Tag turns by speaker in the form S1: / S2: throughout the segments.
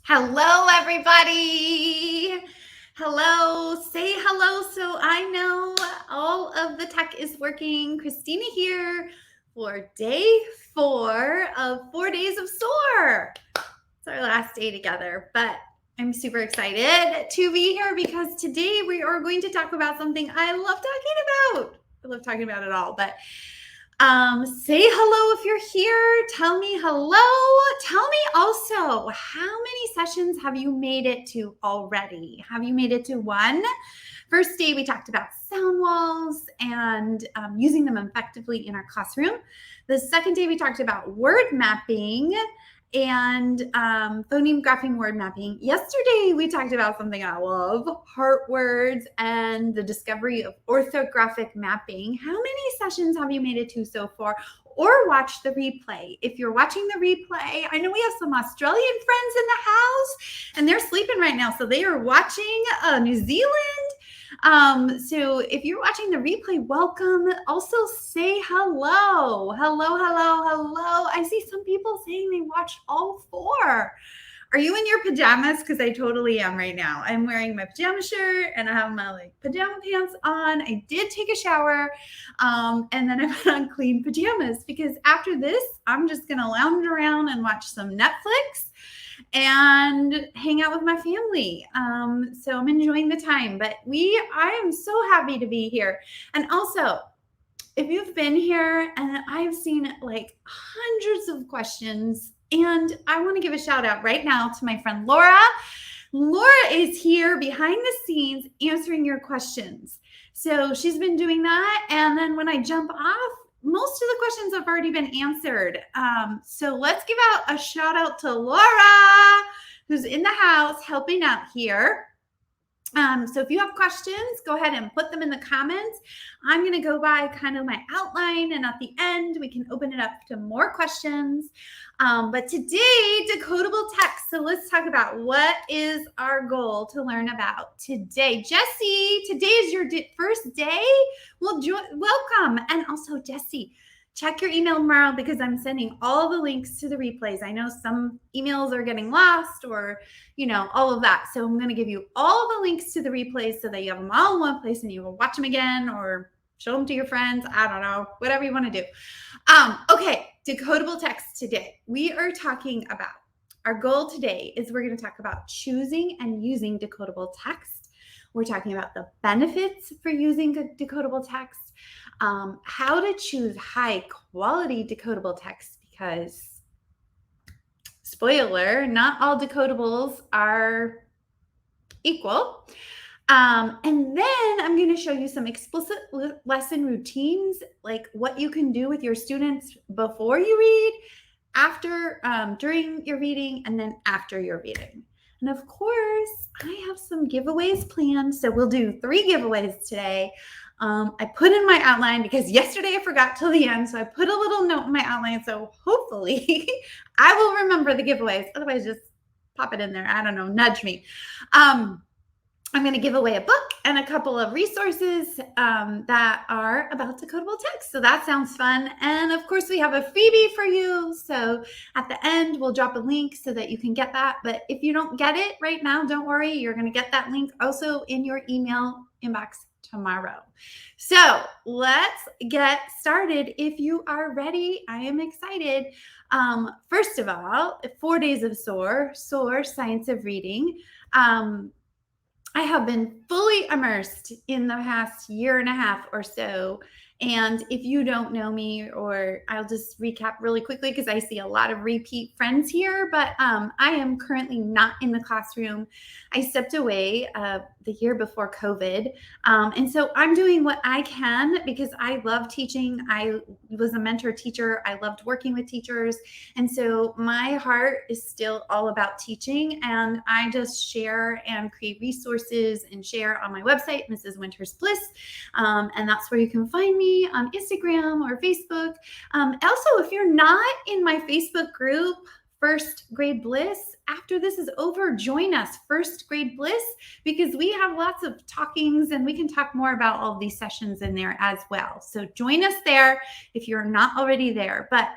S1: Hello, everybody. Hello. Say hello so I know all of the tech is working. Christina here for day 4 of 4 days of SOAR. It's our last day together, but I'm super excited to be here because today we are going to talk about something I love talking about. I love talking about it all, but say hello if you're here. Tell me hello. Tell me also, how many sessions have you made it to already? Have you made it to one? First day, we talked about sound walls and using them effectively in our classroom. The second day, we talked about word mapping and phoneme graphing word mapping. Yesterday, we talked about something I love, heart words and the discovery of orthographic mapping. How many sessions have you made it to so far? Or watch the replay. If you're watching the replay, I know we have some Australian friends in the house and they're sleeping right now. So they are watching New Zealand. So if you're watching the replay, welcome. Also say hello. Hello, hello, hello. I see some people saying they watched all 4. Are you in your pajamas? Because I totally am right now. I'm wearing my pajama shirt and I have my pajama pants on. I did take a shower and then I put on clean pajamas because after this, I'm just going to lounge around and watch some Netflix and hang out with my family. So I'm enjoying the time, but I am so happy to be here. And also, if you've been here and I've seen like hundreds of questions, and I want to give a shout out right now to my friend Laura. Laura is here behind the scenes answering your questions. So she's been doing that. And then when I jump off, most of the questions have already been answered. So let's give out a shout out to Laura, who's in the house helping out here. So if you have questions, go ahead and put them in the comments. I'm going to go by kind of my outline, and at the end, we can open it up to more questions. But today, decodable text. So let's talk about what is our goal to learn about today. Jessie, today is your first day. Well, welcome. And also, Jessie, check your email tomorrow because I'm sending all the links to the replays. I know some emails are getting lost or, all of that. So I'm going to give you all the links to the replays so that you have them all in one place and you will watch them again or show them to your friends. I don't know, whatever you want to do. Okay, decodable text today. We are talking about, our goal today is we're going to talk about choosing and using decodable text. We're talking about the benefits for using decodable text. How to choose high quality decodable text because, spoiler, not all decodables are equal. And then I'm going to show you some explicit lesson routines, like what you can do with your students before you read, after, during your reading, and then after your reading. And of course, I have some giveaways planned. So we'll do 3 giveaways today. I put in my outline because yesterday I forgot till the end. So I put a little note in my outline. So hopefully I will remember the giveaways. Otherwise, just pop it in there. I don't know, nudge me. I'm going to give away a book and a couple of resources that are about decodable text. So that sounds fun. And of course, we have a freebie for you. So at the end, we'll drop a link so that you can get that. But if you don't get it right now, don't worry. You're going to get that link also in your email inbox tomorrow. So let's get started. If you are ready, I am excited. First of all, 4 days of SOAR, Science of Reading. I have been fully immersed in the past year and a half or so. And if you don't know me, or I'll just recap really quickly because I see a lot of repeat friends here, but I am currently not in the classroom. I stepped away the year before COVID. And so I'm doing what I can because I love teaching. I was a mentor teacher. I loved working with teachers. And so my heart is still all about teaching. And I just share and create resources and share on my website, Mrs. Winter's Bliss. And that's where you can find me on Instagram or Facebook. Also, if you're not in my Facebook group, First Grade Bliss, after this is over, join us, First Grade Bliss, because we have lots of talkings and we can talk more about all of these sessions in there as well. So join us there if you're not already there. But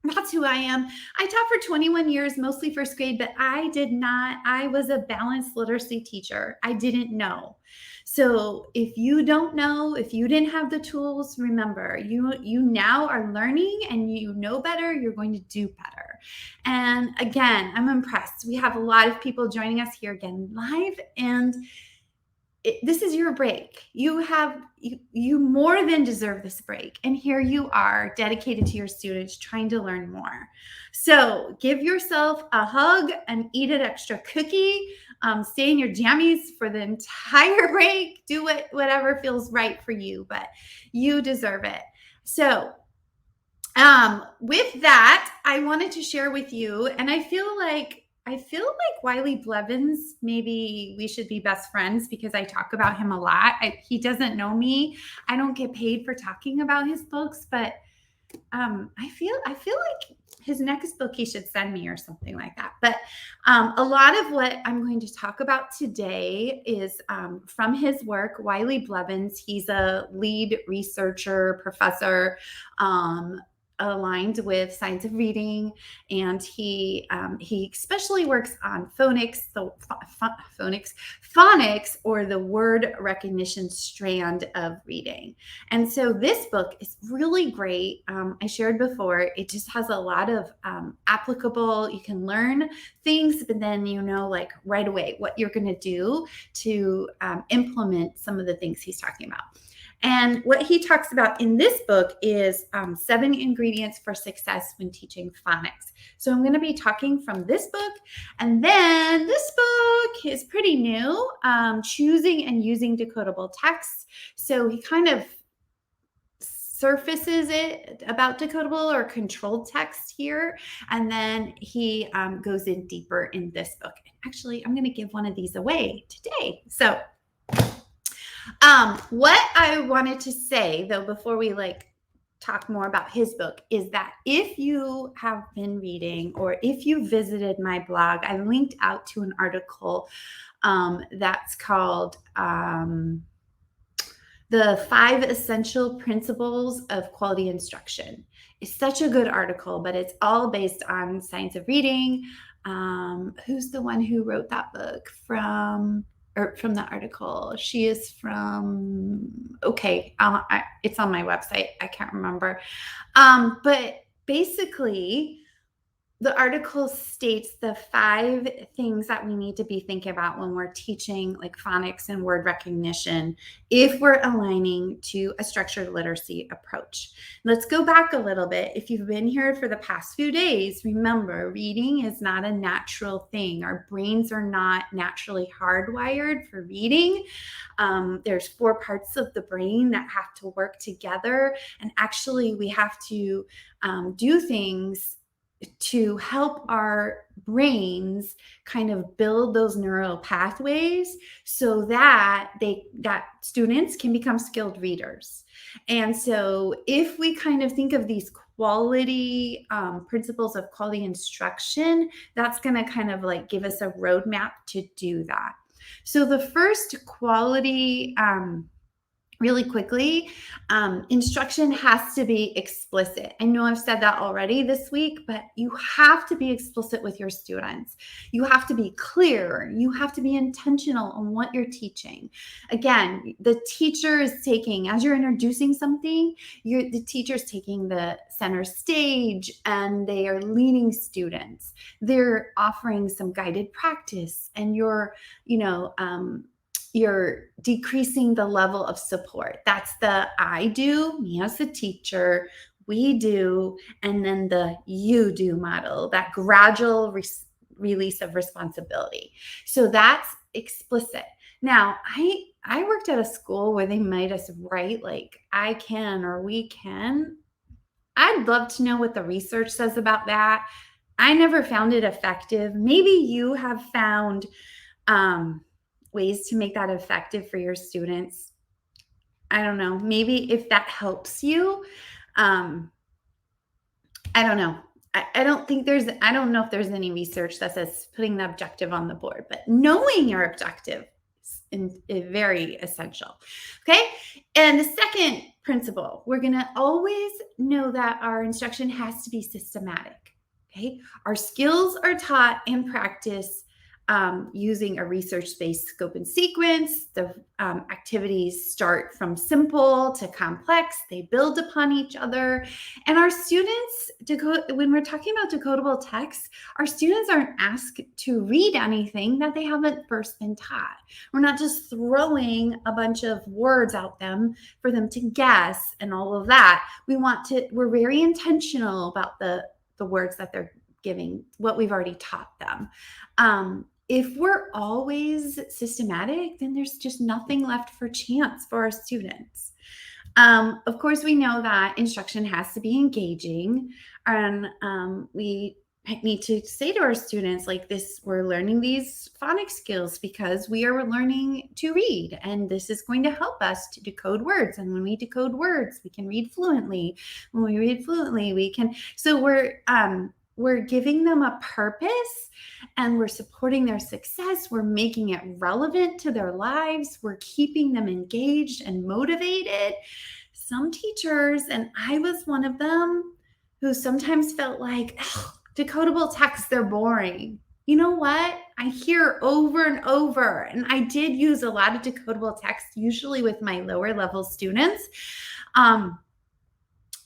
S1: That's who I am. I taught for 21 years, mostly first grade, but I was a balanced literacy teacher. I didn't know. So if you don't know, if you didn't have the tools, remember, you now are learning and you know better, you're going to do better. And again, I'm impressed. We have a lot of people joining us here again live, and this is your break. You more than deserve this break. And here you are, dedicated to your students, trying to learn more. So give yourself a hug and eat an extra cookie. Stay in your jammies for the entire break. Do whatever feels right for you, but you deserve it. So with that, I wanted to share with you, and I feel like Wiley Blevins, maybe we should be best friends because I talk about him a lot. He doesn't know me. I don't get paid for talking about his books, but I feel like his next book he should send me or something like that. But a lot of what I'm going to talk about today is from his work. Wiley Blevins, he's a lead researcher, professor, aligned with science of reading, and he especially works on phonics, phonics, or the word recognition strand of reading. And so this book is really great. I shared before, it just has a lot of applicable, you can learn things, but then like right away what you're going to do to implement some of the things he's talking about. And what he talks about in this book is 7 ingredients for success when teaching phonics. So I'm going to be talking from this book. And then this book is pretty new, Choosing and Using Decodable Texts. So he kind of surfaces it about decodable or controlled text here. And then he goes in deeper in this book. Actually, I'm going to give one of these away today. So what I wanted to say, though, before we talk more about his book, is that if you have been reading or if you visited my blog, I linked out to an article that's called The 5 Essential Principles of Quality Instruction. It's such a good article, but it's all based on science of reading. Who's the one who wrote that book from the article? She is from, it's on my website. I can't remember. But basically, the article states the 5 things that we need to be thinking about when we're teaching phonics and word recognition if we're aligning to a structured literacy approach. Let's go back a little bit. If you've been here for the past few days, remember, reading is not a natural thing. Our brains are not naturally hardwired for reading. There's 4 parts of the brain that have to work together. And actually, we have to do things to help our brains kind of build those neural pathways so that students can become skilled readers. And so if we kind of think of these quality principles of quality instruction, that's going to kind of give us a roadmap to do that. So the first quality really quickly, instruction has to be explicit. I know I've said that already this week, but you have to be explicit with your students. You have to be clear. You have to be intentional on what you're teaching. Again, the teacher is taking, as you're introducing something, the teacher's taking the center stage and they are leading students. They're offering some guided practice, and you're decreasing the level of support. That's the I do, me as the teacher, we do, and then the you do model, that gradual release of responsibility. So that's explicit. Now, I worked at a school where they made us write I can or we can. I'd love to know what the research says about that. I never found it effective. Maybe you have found ways to make that effective for your students. I don't know. Maybe if that helps you, I don't know. I don't know if there's any research that says putting the objective on the board, but knowing your objective very essential. Okay. And the second principle, we're going to always know that our instruction has to be systematic. Okay. Our skills are taught and practiced using a research-based scope and sequence. The activities start from simple to complex. They build upon each other. And our students, when we're talking about decodable texts, our students aren't asked to read anything that they haven't first been taught. We're not just throwing a bunch of words out them for them to guess and all of that. We're very intentional about the words that they're giving, what we've already taught them. If we're always systematic, then there's just nothing left for chance for our students. Of course, we know that instruction has to be engaging, and we need to say to our students like this, we're learning these phonics skills because we are learning to read, and this is going to help us to decode words. And when we decode words, we can read fluently. When we read fluently, we can, so we're giving them a purpose and we're supporting their success. We're making it relevant to their lives. We're keeping them engaged and motivated. Some teachers, and I was one of them, who sometimes felt like, decodable texts, they're boring. You know what? I hear over and over, and I did use a lot of decodable texts, usually with my lower level students.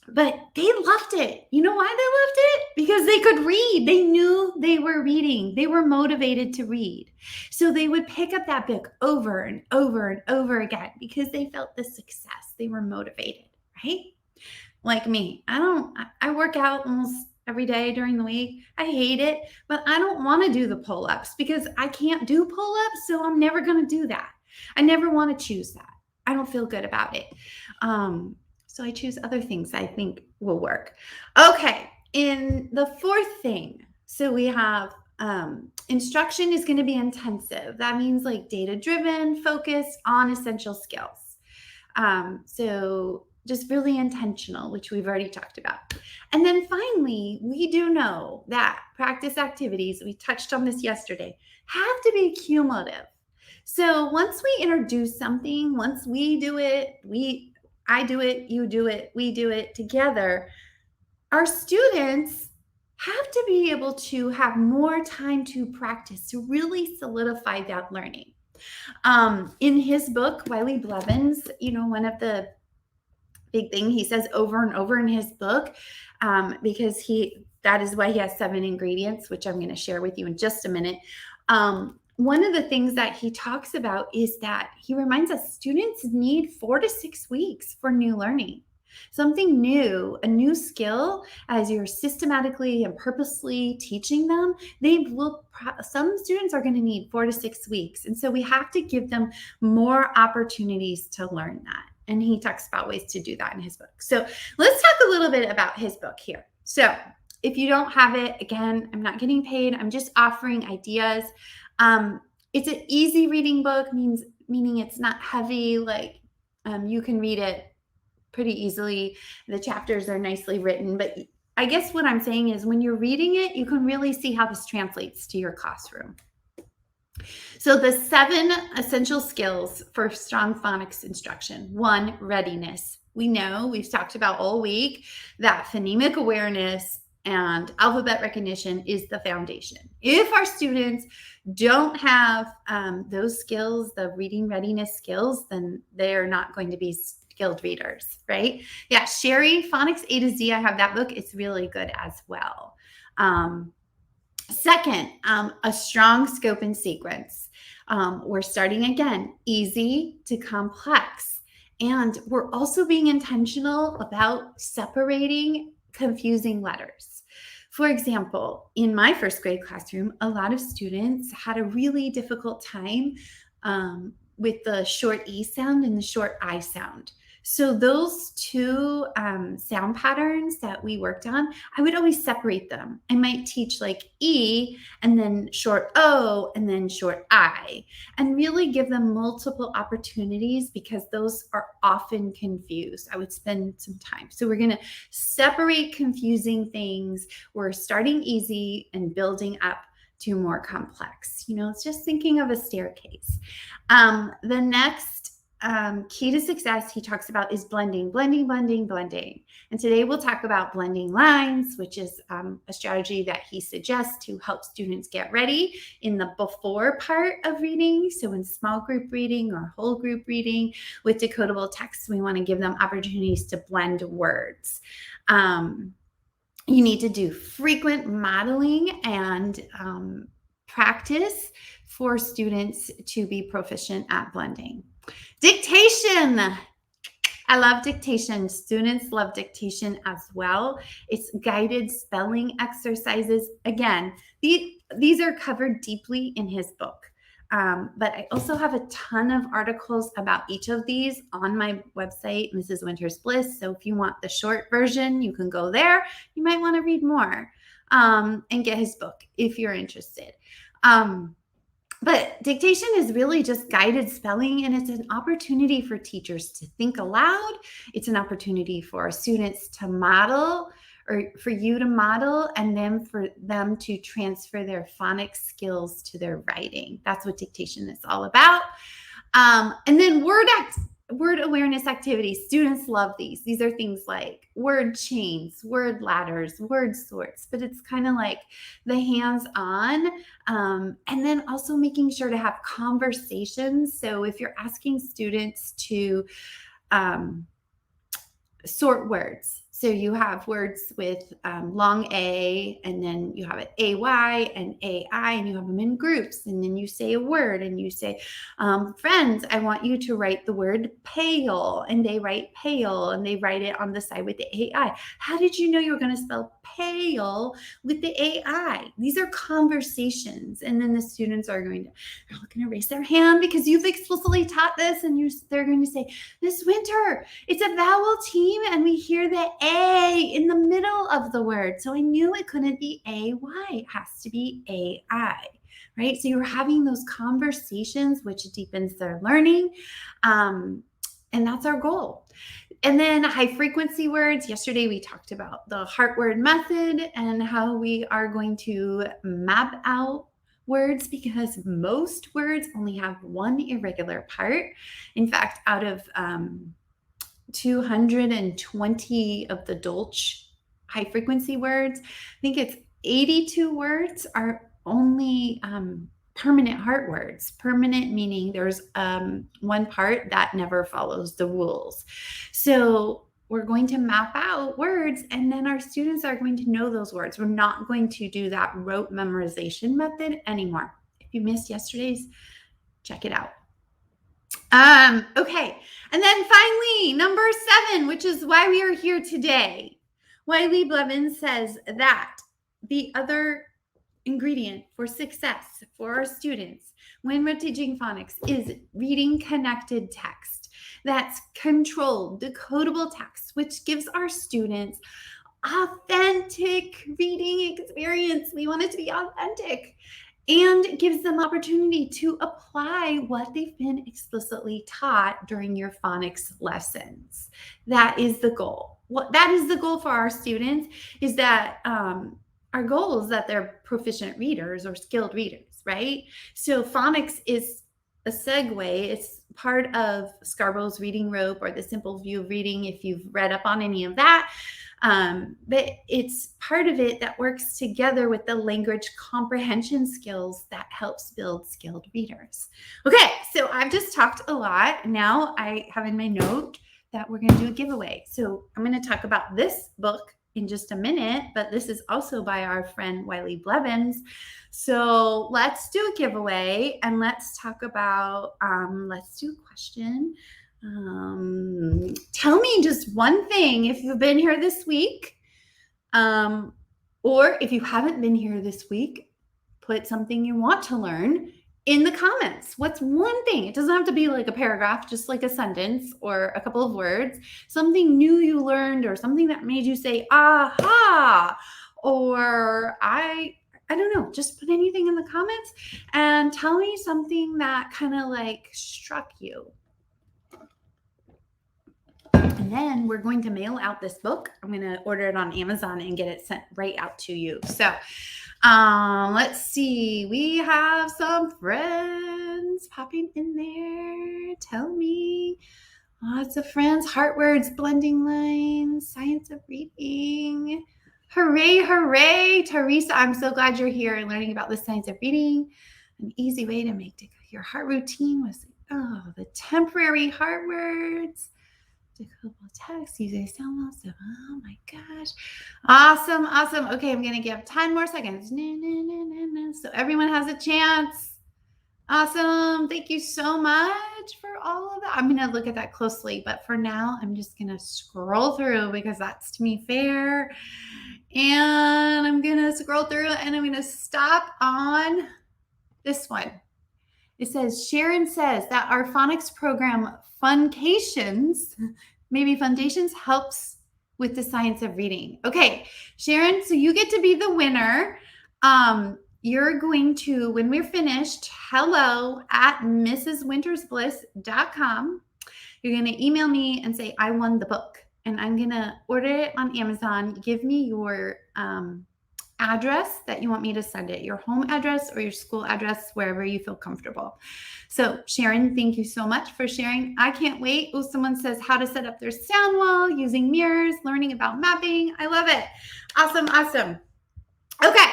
S1: But they loved it. You know why they loved it? Because they could read. They knew they were reading. They were motivated to read. So they would pick up that book over and over and over again because they felt the success. They were motivated, right? Like me. I work out almost every day during the week. I hate it, but I don't want to do the pull-ups because I can't do pull-ups, so I'm never going to do that. I never want to choose that. I don't feel good about it. So I choose other things I think will work. Okay, in the fourth thing, so we have instruction is going to be intensive. That means like data-driven, focused on essential skills. So just really intentional, which we've already talked about. And then finally, we do know that practice activities, we touched on this yesterday, have to be cumulative. So once we introduce something, once we do it, I do it, you do it, we do it together, our students have to be able to have more time to practice, to really solidify that learning. In his book, Wiley Blevins, one of the big thing he says over and over in his book, because that is why he has 7 ingredients, which I'm going to share with you in just a minute. One of the things that he talks about is that he reminds us students need 4 to 6 weeks for new learning. Something new, a new skill, as you're systematically and purposely teaching them, some students are going to need 4 to 6 weeks. And so we have to give them more opportunities to learn that. And he talks about ways to do that in his book. So let's talk a little bit about his book here. So if you don't have it, again, I'm not getting paid. I'm just offering ideas. It's an easy reading book, meaning it's not heavy. Like you can read it pretty easily. The chapters are nicely written, but I guess what I'm saying is when you're reading it, you can really see how this translates to your classroom. So the 7 essential skills for strong phonics instruction. 1, readiness. We know, we've talked about all week, that phonemic awareness and alphabet recognition is the foundation. If our students don't have those skills, the reading readiness skills, then they're not going to be skilled readers, right? Yeah, Sherry, Phonics A to Z, I have that book. It's really good as well. Second, a strong scope and sequence. We're starting again, easy to complex. And we're also being intentional about separating confusing letters. For example, in my first grade classroom, a lot of students had a really difficult time with the short E sound and the short I sound. So those 2 sound patterns that we worked on, I would always separate them. I might teach like E and then short O and then short I, and really give them multiple opportunities because those are often confused. I would spend some time. So we're going to separate confusing things. We're starting easy and building up to more complex. It's just thinking of a staircase. The next key to success he talks about is blending. And today we'll talk about blending lines, which is a strategy that he suggests to help students get ready in the before part of reading. So in small group reading or whole group reading with decodable texts, we want to give them opportunities to blend words. You need to do frequent modeling and practice for students to be proficient at blending. Dictation. I love dictation. Students love dictation as well. It's guided spelling exercises. Again, these are covered deeply in his book. But I also have a ton of articles about each of these on my website, Mrs. Winter's Bliss. So if you want the short version, you can go there. You might want to read more and get his book if you're interested. But dictation is really just guided spelling, and it's an opportunity for teachers to think aloud. It's an opportunity for students to model, or for you to model, and then for them to transfer their phonics skills to their writing. That's what dictation is all about. And then word awareness activities. Students love these. These are things like word chains, word ladders, word sorts, but it's kind of like the hands-on. And then also making sure to have conversations. So if you're asking students to sort words, so you have words with long A, and then you have an AY and AI, and you have them in groups, and then you say a word, and you say, friends, I want you to write the word pale, and they write pale, and they write it on the side with the AI. How did you know you were going to spell pale with the AI? These are conversations, and then the students are going to raise their hand because you've explicitly taught this, and they're going to say, Miss Winter, it's a vowel team, and we hear the A in the middle of the word. So I knew it couldn't be AY. It has to be AI, right? So you're having those conversations, which deepens their learning. And that's our goal. And then high frequency words. Yesterday, we talked about the heart word method and how we are going to map out words, because most words only have one irregular part. In fact, out of 220 of the Dolch high frequency words, I think it's 82 words are only permanent heart words. Permanent meaning there's one part that never follows the rules. So we're going to map out words, and then our students are going to know those words. We're not going to do that rote memorization method anymore. If you missed yesterday's, check it out. Okay. And then finally, number 7, which is why we are here today. Wiley Blevins says that the other ingredient for success for our students when we're teaching phonics is reading connected text. That's controlled, decodable text, which gives our students authentic reading experience. We want it to be authentic. And gives them opportunity to apply what they've been explicitly taught during your phonics lessons. That is the goal. That is the goal for our students, is that our goal is that they're proficient readers or skilled readers, right? So phonics is a segue. It's part of Scarborough's reading rope, or the simple view of reading, if you've read up on any of that. But it's part of it that works together with the language comprehension skills that helps build skilled readers. Okay, so I've just talked a lot. Now I have in my note that we're going to do a giveaway. So I'm going to talk about this book in just a minute, but this is also by our friend Wiley Blevins. So let's do a giveaway, and let's talk about, let's do a question. Tell me just one thing if you've been here this week, or if you haven't been here this week, put something you want to learn in the comments. What's one thing? It doesn't have to be like a paragraph, just like a sentence or a couple of words, something new you learned, or something that made you say, aha, or I don't know, just put anything in the comments and tell me something that kind of like struck you. And then we're going to mail out this book. I'm going to order it on Amazon and get it sent right out to you. So let's see. We have some friends popping in there. Tell me. Lots of friends. Heart words, blending lines, science of reading. Hooray, hooray. Teresa, I'm so glad you're here and learning about the science of reading. An easy way to make your heart routine was, the temporary heart words. Decodable text, using sound laws. Oh my gosh. Awesome, awesome. Okay, I'm going to give 10 more seconds. So everyone has a chance. Awesome. Thank you so much for all of that. I'm going to look at that closely, but for now, I'm just going to scroll through because that's to me fair. And I'm going to scroll through and I'm going to stop on this one. It says, Sharon says that our phonics program, Funcations, maybe Foundations, helps with the science of reading. Okay, Sharon, so you get to be the winner. You're going to, when we're finished, hello@mrswintersbliss.com. You're going to email me and say, I won the book. And I'm going to order it on Amazon. Give me your address that you want me to send it, your home address or your school address, wherever you feel comfortable. So Sharon, thank you so much for sharing. I can't wait. Oh, someone says how to set up their sound wall using mirrors, learning about mapping. I love it. Awesome, awesome. Okay,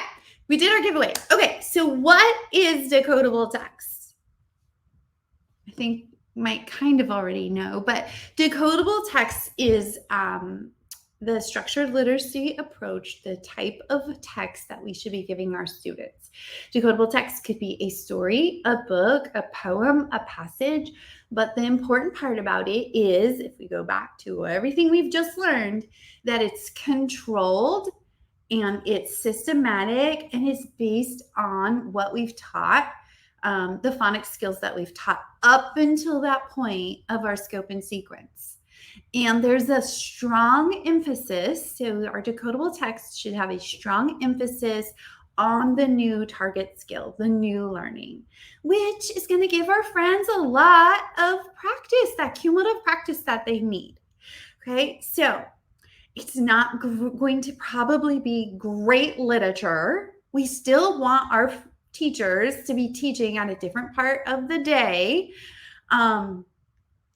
S1: we did our giveaway. Okay, so what is decodable text? I think you might kind of already know, but decodable text is the structured literacy approach, the type of text that we should be giving our students. Decodable text could be a story, a book, a poem, a passage, but the important part about it is, if we go back to everything we've just learned, that it's controlled and it's systematic and it's based on what we've taught, the phonics skills that we've taught up until that point of our scope and sequence. And there's a strong emphasis, so our decodable text should have a strong emphasis on the new target skill, the new learning, which is going to give our friends a lot of practice, that cumulative practice that they need. Okay, so it's not going to probably be great literature. We still want our teachers to be teaching at a different part of the day.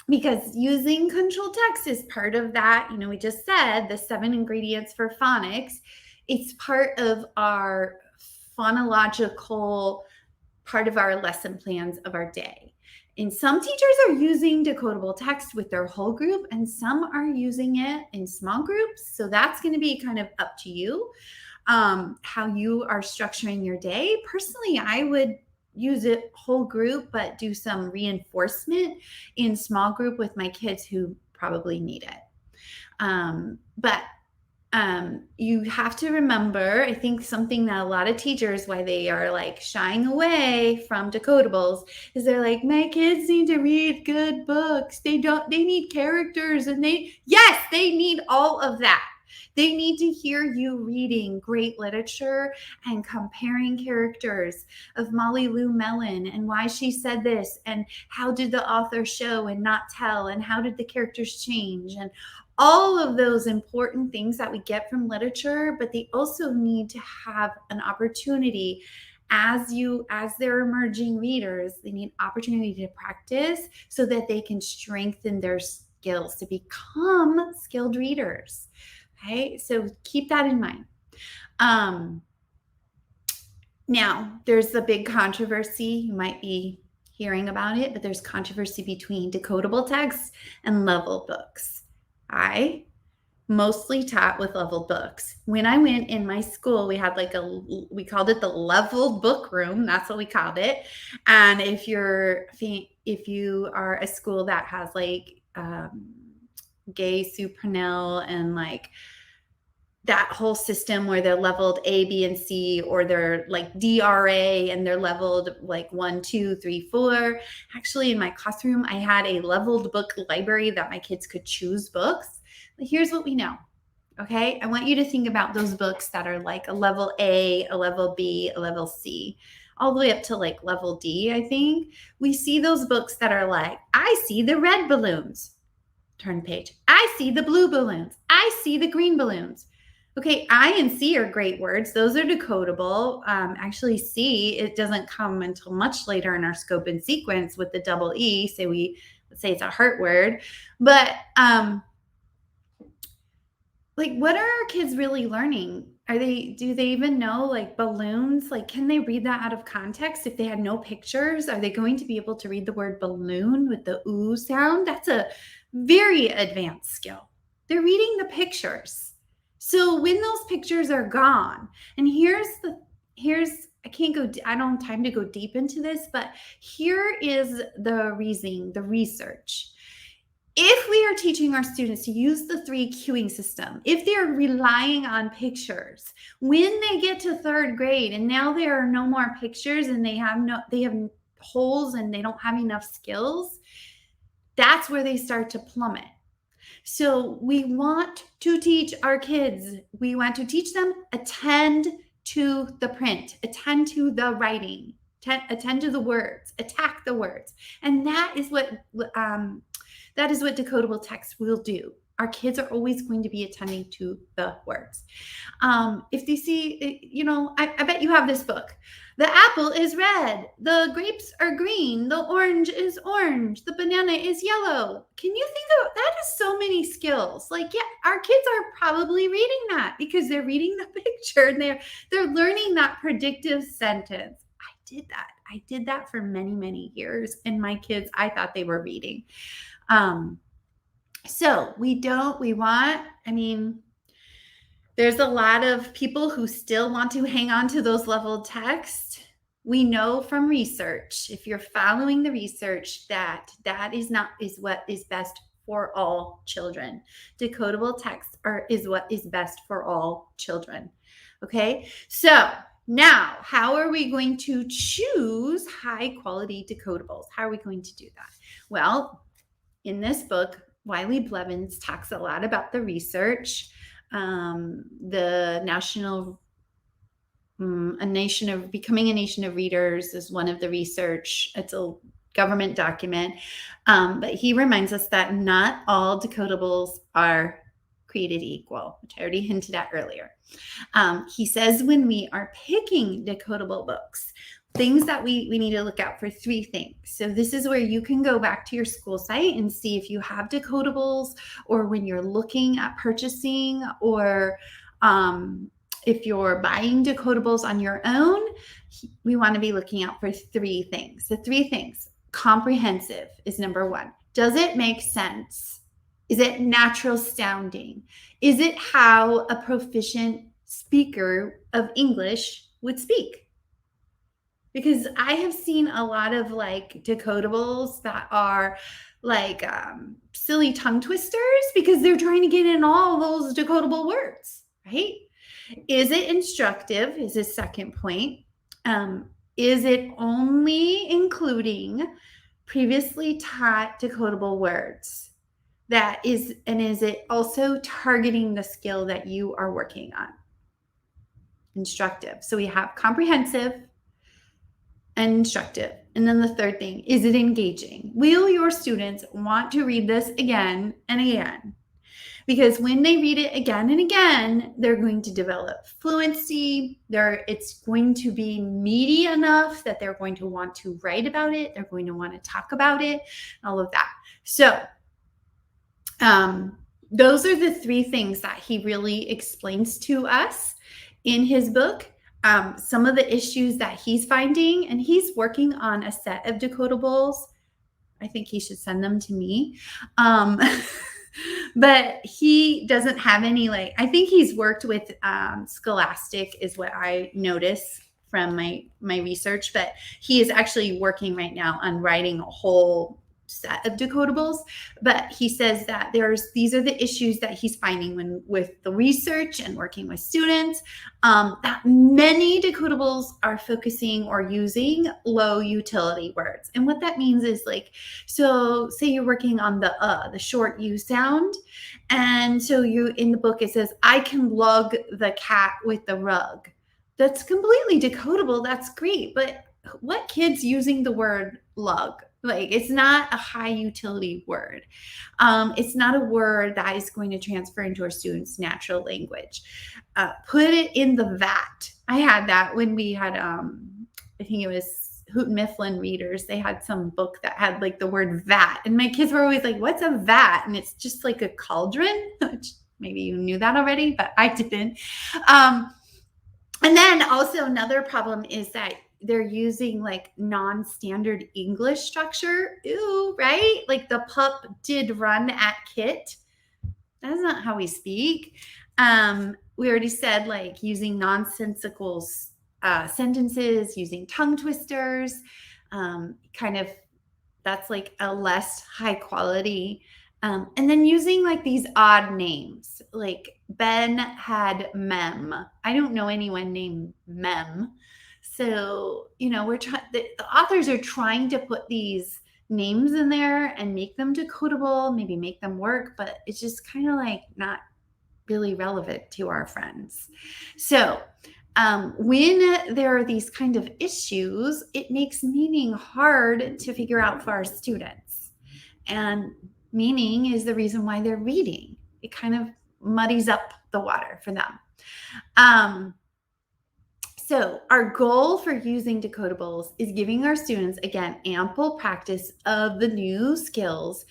S1: Because using controlled text is part of that. You know, we just said the 7 ingredients for phonics. It's part of our phonological part of our lesson plans of our day. And some teachers are using decodable text with their whole group, and some are using it in small groups. So that's going to be kind of up to you, how you are structuring your day. Personally, I would use it whole group, but do some reinforcement in small group with my kids who probably need it. But you have to remember, I think something that a lot of teachers, why they are like shying away from decodables, is they're like, my kids need to read good books. They need characters, and yes, they need all of that. They need to hear you reading great literature and comparing characters of Molly Lou Mellon and why she said this and how did the author show and not tell and how did the characters change and all of those important things that we get from literature. But they also need to have an opportunity as they're emerging readers. They need opportunity to practice so that they can strengthen their skills to become skilled readers. Okay, so keep that in mind. Now, there's a big controversy. You might be hearing about it, but there's controversy between decodable texts and leveled books. I mostly taught with leveled books. When I went in my school, we had we called it the leveled book room. That's what we called it. And if you are a school that has Gay Supernal and that whole system where they're leveled A, B, and C, or they're like DRA and they're leveled 1, 2, 3, 4. Actually, in my classroom, I had a leveled book library that my kids could choose books. But here's what we know. Okay, I want you to think about those books that are like a level A, a level B, a level C, all the way up to level D, I think. We see those books that are I see the red balloons. turn page. I see the blue balloons. I see the green balloons. Okay, I and C are great words. Those are decodable. Actually, C, it doesn't come until much later in our scope and sequence with the double E. So let's say it's a heart word. But like, what are our kids really learning? Do they even know like balloons? Like, can they read that out of context? If they had no pictures, are they going to be able to read the word balloon with the ooh sound? That's a very advanced skill. They're reading the pictures. So when those pictures are gone, and I don't have time to go deep into this, but here is the reasoning, the research. If we are teaching our students to use the 3 cueing system, if they're relying on pictures, when they get to 3rd grade and now there are no more pictures and they have holes and they don't have enough skills, that's where they start to plummet. So we want to teach our kids, we want to teach them attend to the print, attend to the writing, attend to the words, attack the words. And that is what Decodable Text will do. Our kids are always going to be attending to the words. If they see, I bet you have this book. The apple is red. The grapes are green. The orange is orange. The banana is yellow. Can you think of that? Is so many skills. Like, yeah, our kids are probably reading that because they're reading the picture and they're learning that predictive sentence. I did that for many, many years. And my kids, I thought they were reading. So there's a lot of people who still want to hang on to those leveled text. We know from research, if you're following the research, that is what is best for all children. Decodable text is what is best for all children. Okay, so now how are we going to choose high quality decodables? How are we going to do that? Well, in this book, Wiley Blevins talks a lot about the research. The Becoming a Nation of Readers is one of the research. It's a government document. But he reminds us that not all decodables are created equal, which I already hinted at earlier. He says when we are picking decodable books, things that we need to look out for 3 things. So this is where you can go back to your school site and see if you have decodables, or when you're looking at purchasing, or if you're buying decodables on your own, we want to be looking out for 3 things. The 3 things: comprehensive is number 1. Does it make sense? Is it natural sounding? Is it how a proficient speaker of English would speak? Because I have seen a lot of like decodables that are like silly tongue twisters because they're trying to get in all those decodable words, right? Is it instructive? Is his second point. Is it only including previously taught decodable words? Is it also targeting the skill that you are working on? Instructive. So we have comprehensive and instructive. And then the third thing, is it engaging? Will your students want to read this again and again? Because when they read it again and again, they're going to develop fluency. It's going to be meaty enough that they're going to want to write about it. They're going to want to talk about it, all of that. So those are the 3 things that he really explains to us in his book. Some of the issues that he's finding, and he's working on a set of decodables. I think he should send them to me. But he doesn't have any, I think he's worked with Scholastic is what I notice from my research, but he is actually working right now on writing a whole set of decodables. But he says that these are the issues that he's finding with the research and working with students, that many decodables are focusing or using low utility words. And what that means is so say you're working on the short U sound, and so in the book it says, I can lug the cat with the rug. That's completely decodable. That's great. But what kid's using the word lug? Like, it's not a high utility word. It's not a word that is going to transfer into our students' natural language. Put it in the vat. I had that when we had, I think it was Hoot Mifflin readers. They had some book that had like the word vat. And my kids were always like, what's a vat? And it's just like a cauldron, which maybe you knew that already, but I didn't. And then also another problem is that they're using like non-standard English structure. Ooh, right? Like the pup did run at Kit. That's not how we speak. We already said like using nonsensical sentences, using tongue twisters, kind of that's like a less high quality. And then using like these odd names, like Ben had Mem. I don't know anyone named Mem. So, we're trying, the authors are trying to put these names in there and make them decodable, maybe make them work, but it's just kind of like not really relevant to our friends. So, when there are these kind of issues, it makes meaning hard to figure out for our students. And meaning is the reason why they're reading. It kind of muddies up the water for them. So our goal for using Decodables is giving our students, again, ample practice of the new skills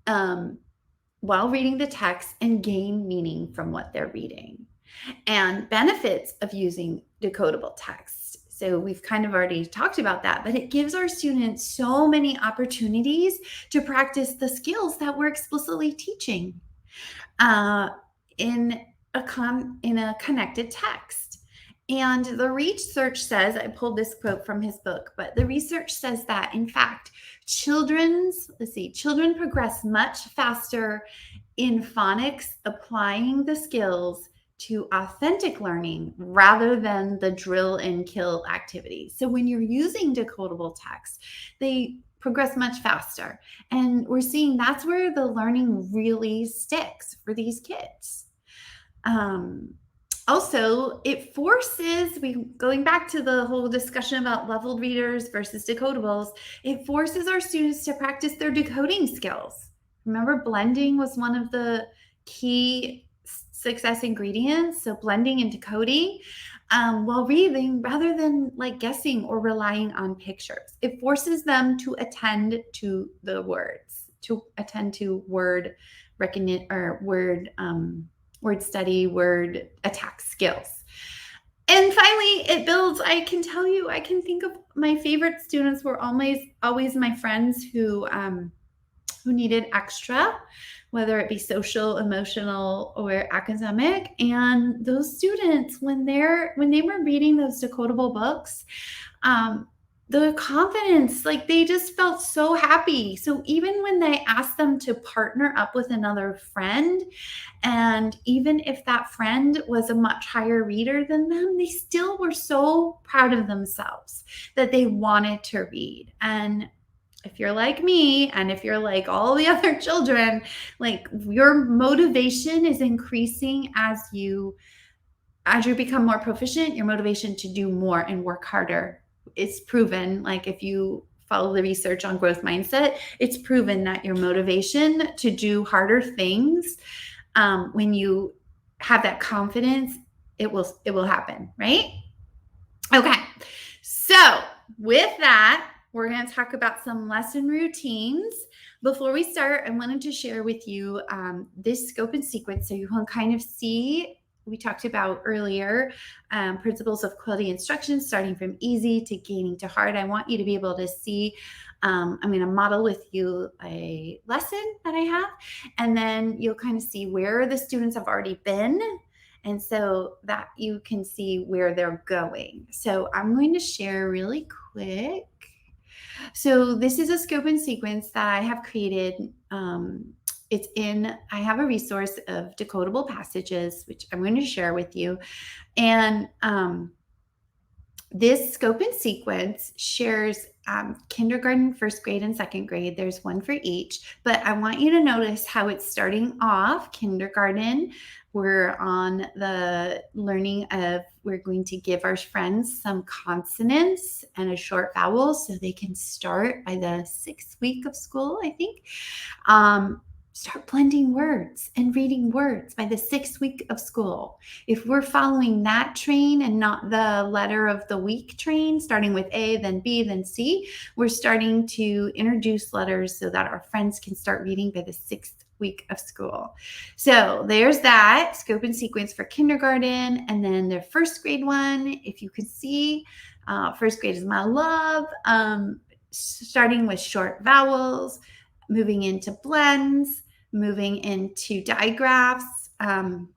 S1: while reading the text and gain meaning from what they're reading. And benefits of using decodable text. So we've kind of already talked about that, but it gives our students so many opportunities to practice the skills that we're explicitly teaching in a connected text. And the research says, I pulled this quote from his book, but the research says that, in fact, children progress much faster in phonics applying the skills to authentic learning rather than the drill and kill activities. So when you're using decodable text, they progress much faster. And we're seeing that's where the learning really sticks for these kids. Also, it forces, going back to the whole discussion about leveled readers versus decodables, it forces our students to practice their decoding skills. Remember, blending was one of the key success ingredients. So blending and decoding while reading rather than like guessing or relying on pictures. It forces them to attend to the words, to attend to word recognition or word study, word attack skills. And finally, it builds, I can think of my favorite students were always my friends who needed extra, whether it be social, emotional, or academic. And those students, when they were reading those decodable books, the confidence, like they just felt so happy. So even when they asked them to partner up with another friend, and even if that friend was a much higher reader than them, they still were so proud of themselves that they wanted to read. And if you're like me, and if you're like all the other children, like your motivation is increasing as you become more proficient, your motivation to do more and work harder. It's proven, like if you follow the research on growth mindset, it's proven that your motivation to do harder things, when you have that confidence, it will happen, right? Okay, so with that, we're going to talk about some lesson routines. Before we start, I wanted to share with you this scope and sequence so you can kind of see. We talked about earlier principles of quality instruction, starting from easy to gaining to hard. I want you to be able to see. I'm going to model with you a lesson that I have, and then you'll kind of see where the students have already been, and so that you can see where they're going. So I'm going to share really quick. So this is a scope and sequence that I have created. I have a resource of decodable passages, which I'm going to share with you. And this scope and sequence shares kindergarten, first grade, and second grade. There's one for each, but I want you to notice how it's starting off kindergarten, We're on the learning of, we're going to give our friends some consonants and a short vowel so they can start by the 6th week of school, I think. Start blending words and reading words by the 6th week of school. If we're following that train and not the letter of the week train, starting with A, then B, then C, we're starting to introduce letters so that our friends can start reading by the 6th week of school. So there's that scope and sequence for kindergarten. And then their 1st grade one, if you can see, 1st grade is my love, starting with short vowels, moving into blends, moving into digraphs. Some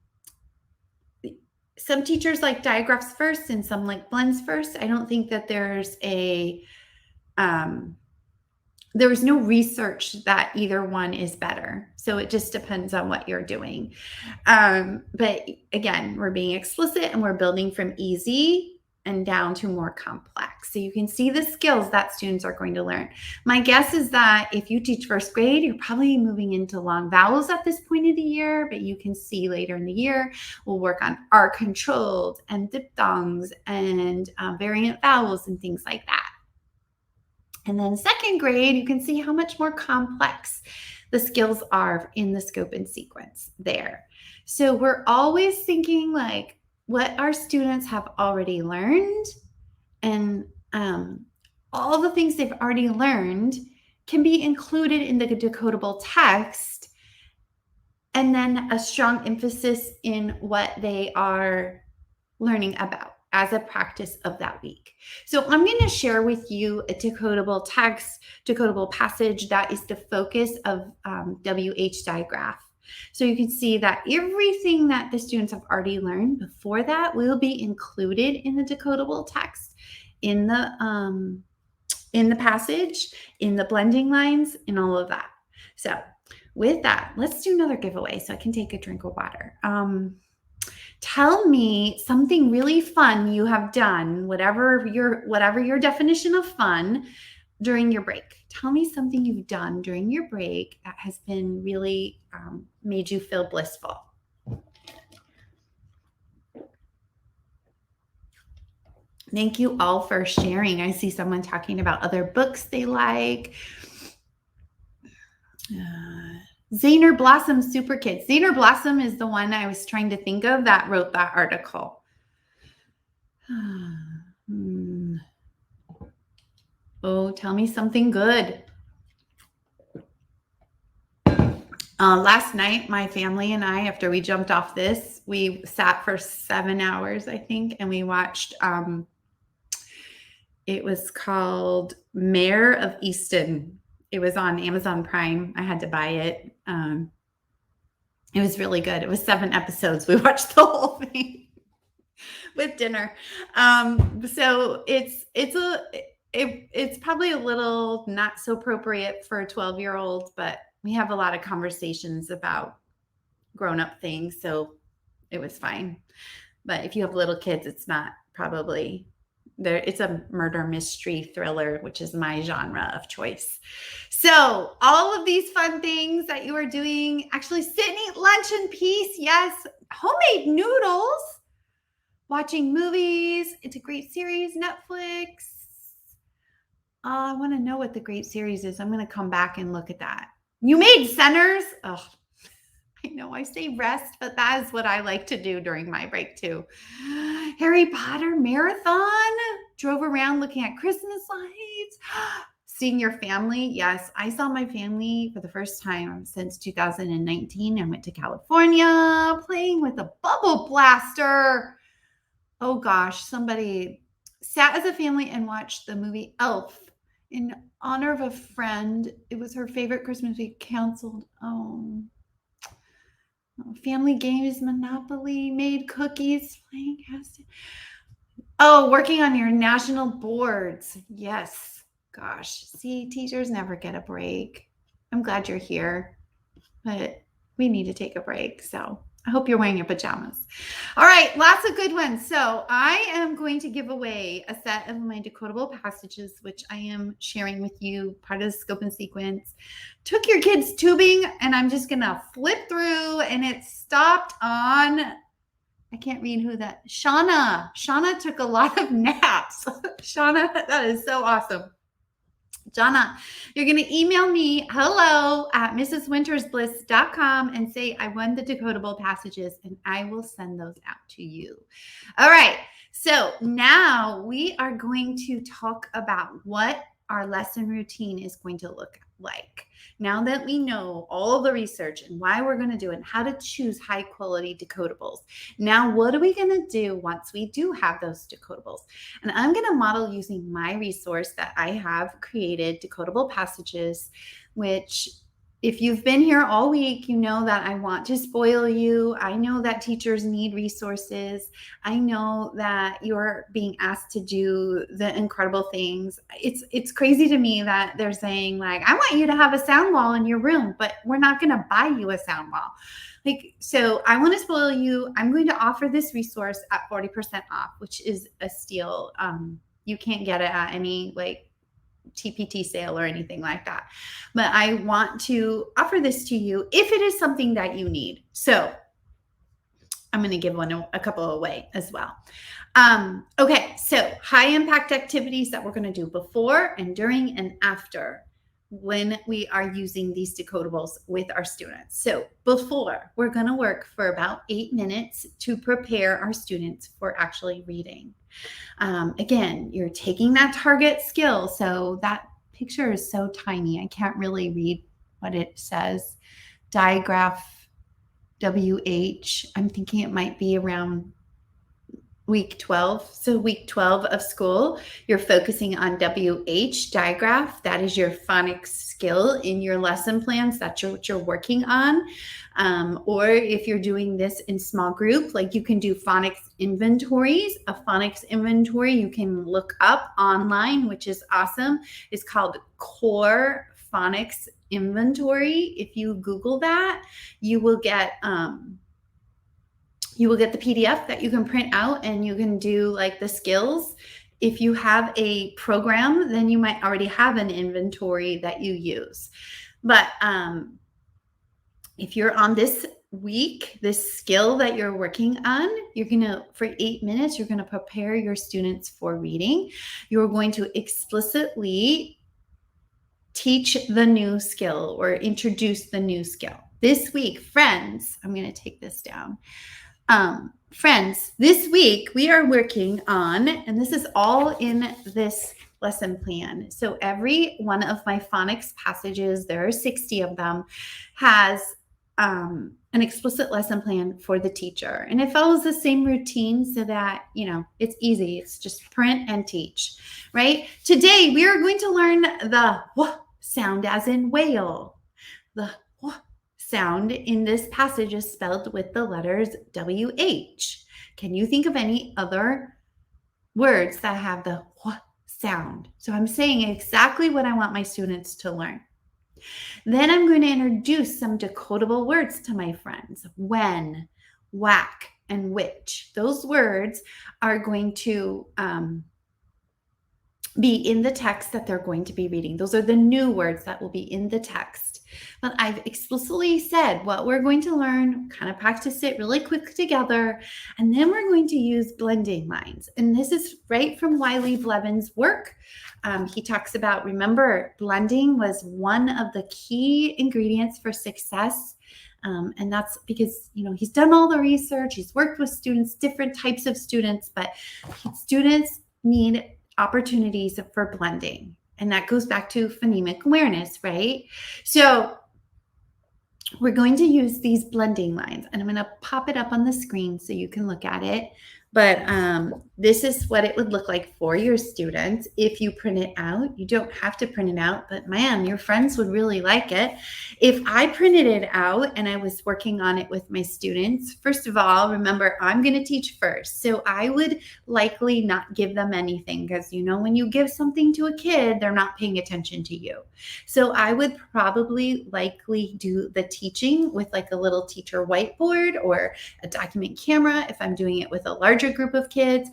S1: teachers like digraphs first and some like blends first. I don't think that there's there was no research that either one is better. So it just depends on what you're doing. But again, we're being explicit and we're building from easy and down to more complex. So you can see the skills that students are going to learn. My guess is that if you teach 1st grade, you're probably moving into long vowels at this point of the year, but you can see later in the year, we'll work on R controlled and diphthongs and variant vowels and things like that. And then 2nd grade, you can see how much more complex the skills are in the scope and sequence there. So we're always thinking like what our students have already learned, and all the things they've already learned can be included in the decodable text, and then a strong emphasis in what they are learning about as a practice of that week. So I'm going to share with you a decodable text, decodable passage that is the focus of WH digraph. So you can see that everything that the students have already learned before that will be included in the decodable text, in the passage, in the blending lines, and all of that. So with that, let's do another giveaway so I can take a drink of water. Tell me something really fun you have done, whatever your definition of fun, during your break. Tell me something you've done during your break that has been really made you feel blissful. Thank you all for sharing. I see someone talking about other books they like. Zaner Blossom Super Kids. Zaner Blossom is the one I was trying to think of that wrote that article. Oh, tell me something good. Last night, my family and I, after we jumped off this, we sat for 7 hours, I think, and we watched, it was called Mayor of Easton. It was on Amazon Prime. I had to buy it. It was really good. It was 7 episodes. We watched the whole thing with dinner. So it's probably a little not so appropriate for a 12-year-old, but we have a lot of conversations about grown-up things, so it was fine. But if you have little kids, it's not probably there. It's a murder mystery thriller, which is my genre of choice. So all of these fun things that you are doing, actually sit and eat lunch in peace. Yes, homemade noodles, watching movies. It's a great series, Netflix. I want to know what the great series is. I'm going to come back and look at that. You made centers. Oh, I know I say rest, but that is what I like to do during my break too. Harry Potter marathon. Drove around looking at Christmas lights. Seeing your family. Yes, I saw my family for the first time since 2019. I went to California playing with a bubble blaster. Oh gosh, somebody sat as a family and watched the movie Elf in honor of a friend. It was her favorite Christmas movie, canceled. Oh, family games, Monopoly, made cookies, playing cast. Oh, working on your national boards. Yes. Gosh, see, teachers never get a break. I'm glad you're here, but we need to take a break. So I hope you're wearing your pajamas. All right, lots of good ones. So I am going to give away a set of my decodable passages, which I am sharing with you, part of the scope and sequence. Took your kids tubing, and I'm just going to flip through, and it stopped on, I can't read who that, Shauna. Shauna took a lot of naps. Shauna, that is so awesome. Jonna, you're going to email me hello@mrswintersbliss.com and say I won the decodable passages, and I will send those out to you. All right. So now we are going to talk about what our lesson routine is going to look like. Now that we know all the research and why we're going to do it and how to choose high quality decodables, now what are we going to do once we do have those decodables? And I'm going to model using my resource that I have created, Decodable Passages, which if you've been here all week, you know that I want to spoil you. I know that teachers need resources. I know that you're being asked to do the incredible things. It's crazy to me that they're saying, like, I want you to have a sound wall in your room, but we're not going to buy you a sound wall. So I want to spoil you. I'm going to offer this resource at 40% off, which is a steal. You can't get it at any TPT sale or anything like that. But I want to offer this to you if it is something that you need. So I'm going to give a couple away as well. Okay, so high impact activities that we're going to do before and during and after when we are using these decodables with our students. So before, we're going to work for about 8 minutes to prepare our students for actually reading. Again, you're taking that target skill. So that picture is so tiny. I can't really read what it says. Digraph WH. I'm thinking it might be around week 12. So week 12 of school, you're focusing on WH, digraph. That is your phonics skill in your lesson plans. That's what you're working on. Or if you're doing this in small group, like you can do phonics inventories. A phonics inventory you can look up online, which is awesome. It's called Core Phonics Inventory. If you Google that, you will get the PDF that you can print out, and you can do like the skills. If you have a program, then you might already have an inventory that you use. But if you're on this week, this skill that you're working on, you're going to, for 8 minutes, you're going to prepare your students for reading. You're going to explicitly teach the new skill or introduce the new skill. This week, friends, I'm going to take this down. Friends, this week we are working on, and this is all in this lesson plan. So every one of my phonics passages, there are 60 of them, has an explicit lesson plan for the teacher. And it follows the same routine so that, it's easy. It's just print and teach, right? Today we are going to learn the wh sound as in whale. The wh sound in this passage is spelled with the letters WH. Can you think of any other words that have the wh sound? So I'm saying exactly what I want my students to learn. Then I'm going to introduce some decodable words to my friends. When, whack, and which. Those words are going to be in the text that they're going to be reading. Those are the new words that will be in the text. But I've explicitly said what we're going to learn, kind of practice it really quick together, and then we're going to use blending lines. And this is right from Wiley Blevins' work. He talks about, remember, blending was one of the key ingredients for success. And that's because, he's done all the research, he's worked with students, different types of students, but students need opportunities for blending. And that goes back to phonemic awareness, right? So we're going to use these blending lines, and I'm going to pop it up on the screen so you can look at it. But this is what it would look like for your students if you print it out. You don't have to print it out, but man, your friends would really like it. If I printed it out and I was working on it with my students, first of all, remember, I'm going to teach first. So I would likely not give them anything because, when you give something to a kid, they're not paying attention to you. So I would probably likely do the teaching with like a little teacher whiteboard or a document camera if I'm doing it with a larger group of kids,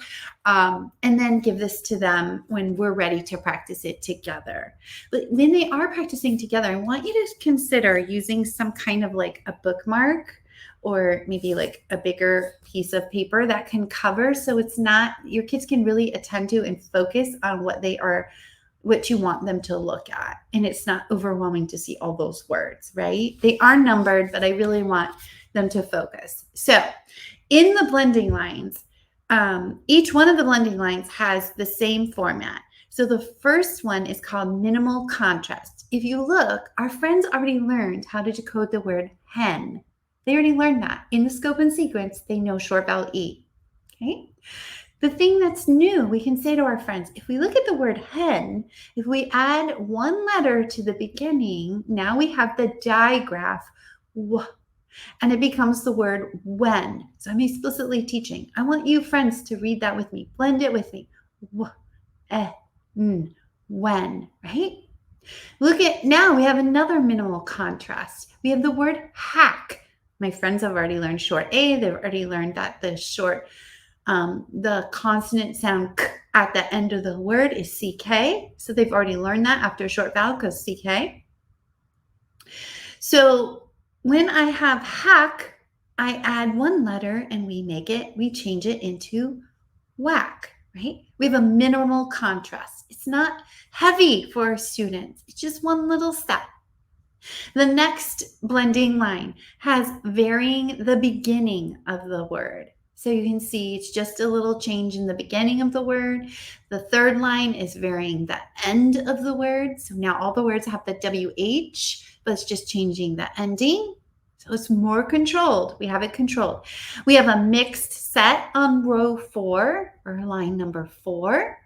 S1: and then give this to them when we're ready to practice it together. But when they are practicing together, I want you to consider using some kind of like a bookmark or maybe like a bigger piece of paper that can cover, so it's not, your kids can really attend to and focus on what you want them to look at. And it's not overwhelming to see all those words, right? They are numbered, but I really want them to focus. So in the blending lines, each one of the blending lines has the same format. So the first one is called minimal contrast. If you look, our friends already learned how to decode the word hen. They already learned that. In the scope and sequence, they know short vowel E. Okay. The thing that's new, we can say to our friends, if we look at the word hen, if we add one letter to the beginning, now we have the digraph w, and it becomes the word when. So I'm explicitly teaching. I want you friends to read that with me. Blend it with me. W, n, when, right? Look at, now we have another minimal contrast. We have the word hack. My friends have already learned short A. They've already learned that the consonant sound k at the end of the word is CK. So they've already learned that after a short vowel because CK. So when I have hack, I add one letter and we change it into whack, right? We have a minimal contrast. It's not heavy for our students. It's just one little step. The next blending line has varying the beginning of the word. So you can see it's just a little change in the beginning of the word. The third line is varying the end of the word. So now all the words have the WH, but it's just changing the ending. So it's more controlled. We have it controlled. We have a mixed set on row 4 or line number 4.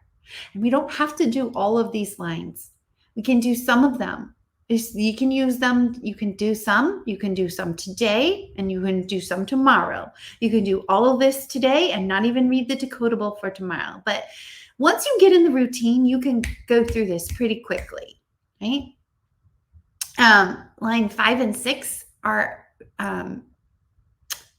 S1: And we don't have to do all of these lines. We can do some of them. You can use them. You can do some today, and you can do some tomorrow. You can do all of this today and not even read the decodable for tomorrow. But once you get in the routine, you can go through this pretty quickly, right? Line 5 and 6 are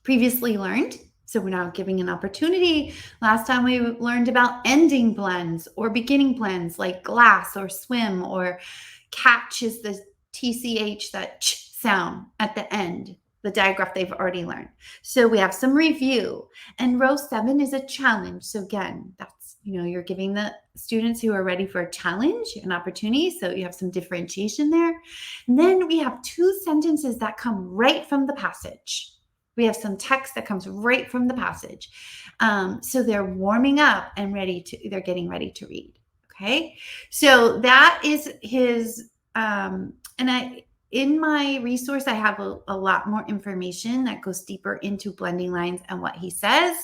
S1: previously learned. So we're now giving an opportunity. Last time we learned about ending blends or beginning blends like glass or swim, or catch is the TCH, that ch sound at the end, the digraph they've already learned. So we have some review, and row 7 is a challenge. So again, that's, you're giving the students who are ready for a challenge an opportunity. So you have some differentiation there. And then we have 2 sentences that come right from the passage. We have some text that comes right from the passage. So they're warming up and they're getting ready to read. Okay, so that is his, in my resource, I have a lot more information that goes deeper into blending lines and what he says.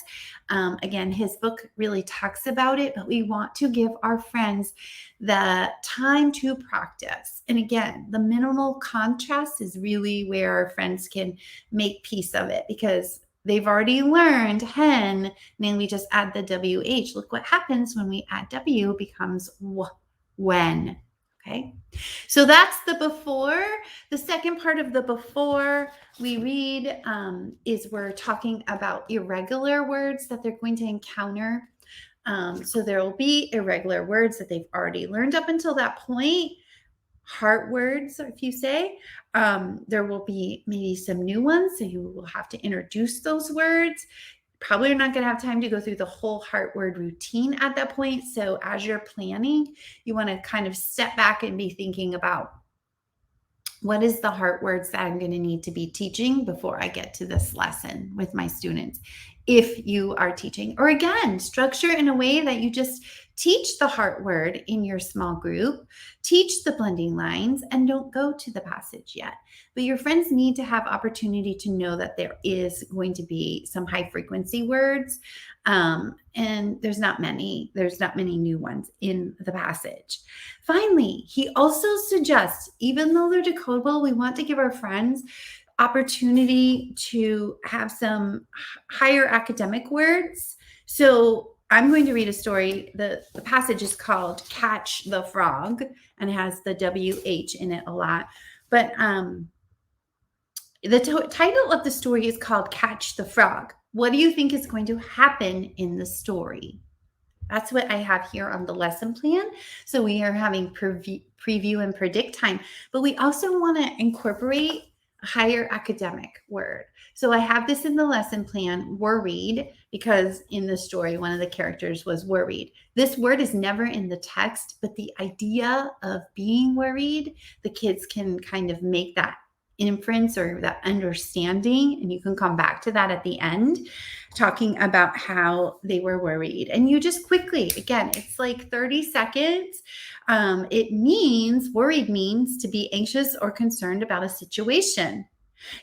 S1: Again, his book really talks about it, but we want to give our friends the time to practice. And again, the minimal contrast is really where our friends can make peace of it, because they've already learned hen, and then we just add the WH. Look what happens when we add W, becomes when. Okay, so that's the before. The second part of the before we read is we're talking about irregular words that they're going to encounter. So there will be irregular words that they've already learned up until that point. Heart words, if you say. There will be maybe some new ones, so you will have to introduce those words. Probably you're not going to have time to go through the whole heart word routine at that point. So as you're planning, you want to kind of step back and be thinking about, what is the heart words that I'm going to need to be teaching before I get to this lesson with my students? if you are teaching. Or again, structure in a way that you just teach the heart word in your small group, teach the blending lines, and don't go to the passage yet. But your friends need to have opportunity to know that there is going to be some high frequency words. And there's not many new ones in the passage. Finally, he also suggests, even though they're decodable, we want to give our friends opportunity to have some higher academic words. So I'm going to read a story. The passage is called Catch the Frog, and it has the WH in it a lot. But the title of the story is called Catch the Frog. What do you think is going to happen in the story? That's what I have here on the lesson plan. So we are having preview and predict time, but we also want to incorporate a higher academic word. So I have this in the lesson plan, worried, because in the story, one of the characters was worried. This word is never in the text, but the idea of being worried, the kids can kind of make that inference or that understanding, and you can come back to that at the end, talking about how they were worried. And you just quickly, again, it's like 30 seconds. Worried means to be anxious or concerned about a situation.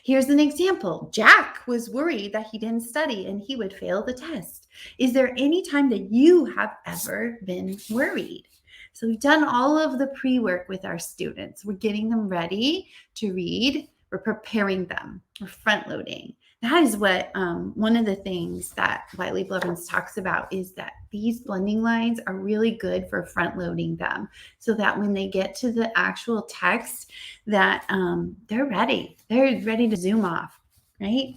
S1: Here's an example. Jack was worried that he didn't study and he would fail the test. Is there any time that you have ever been worried? So we've done all of the pre-work with our students. We're getting them ready to read. We're preparing them. We're front-loading. That is what one of the things that Wiley Blevins talks about, is that these blending lines are really good for front-loading them, so that when they get to the actual text, that they're ready. They're ready to zoom off, right?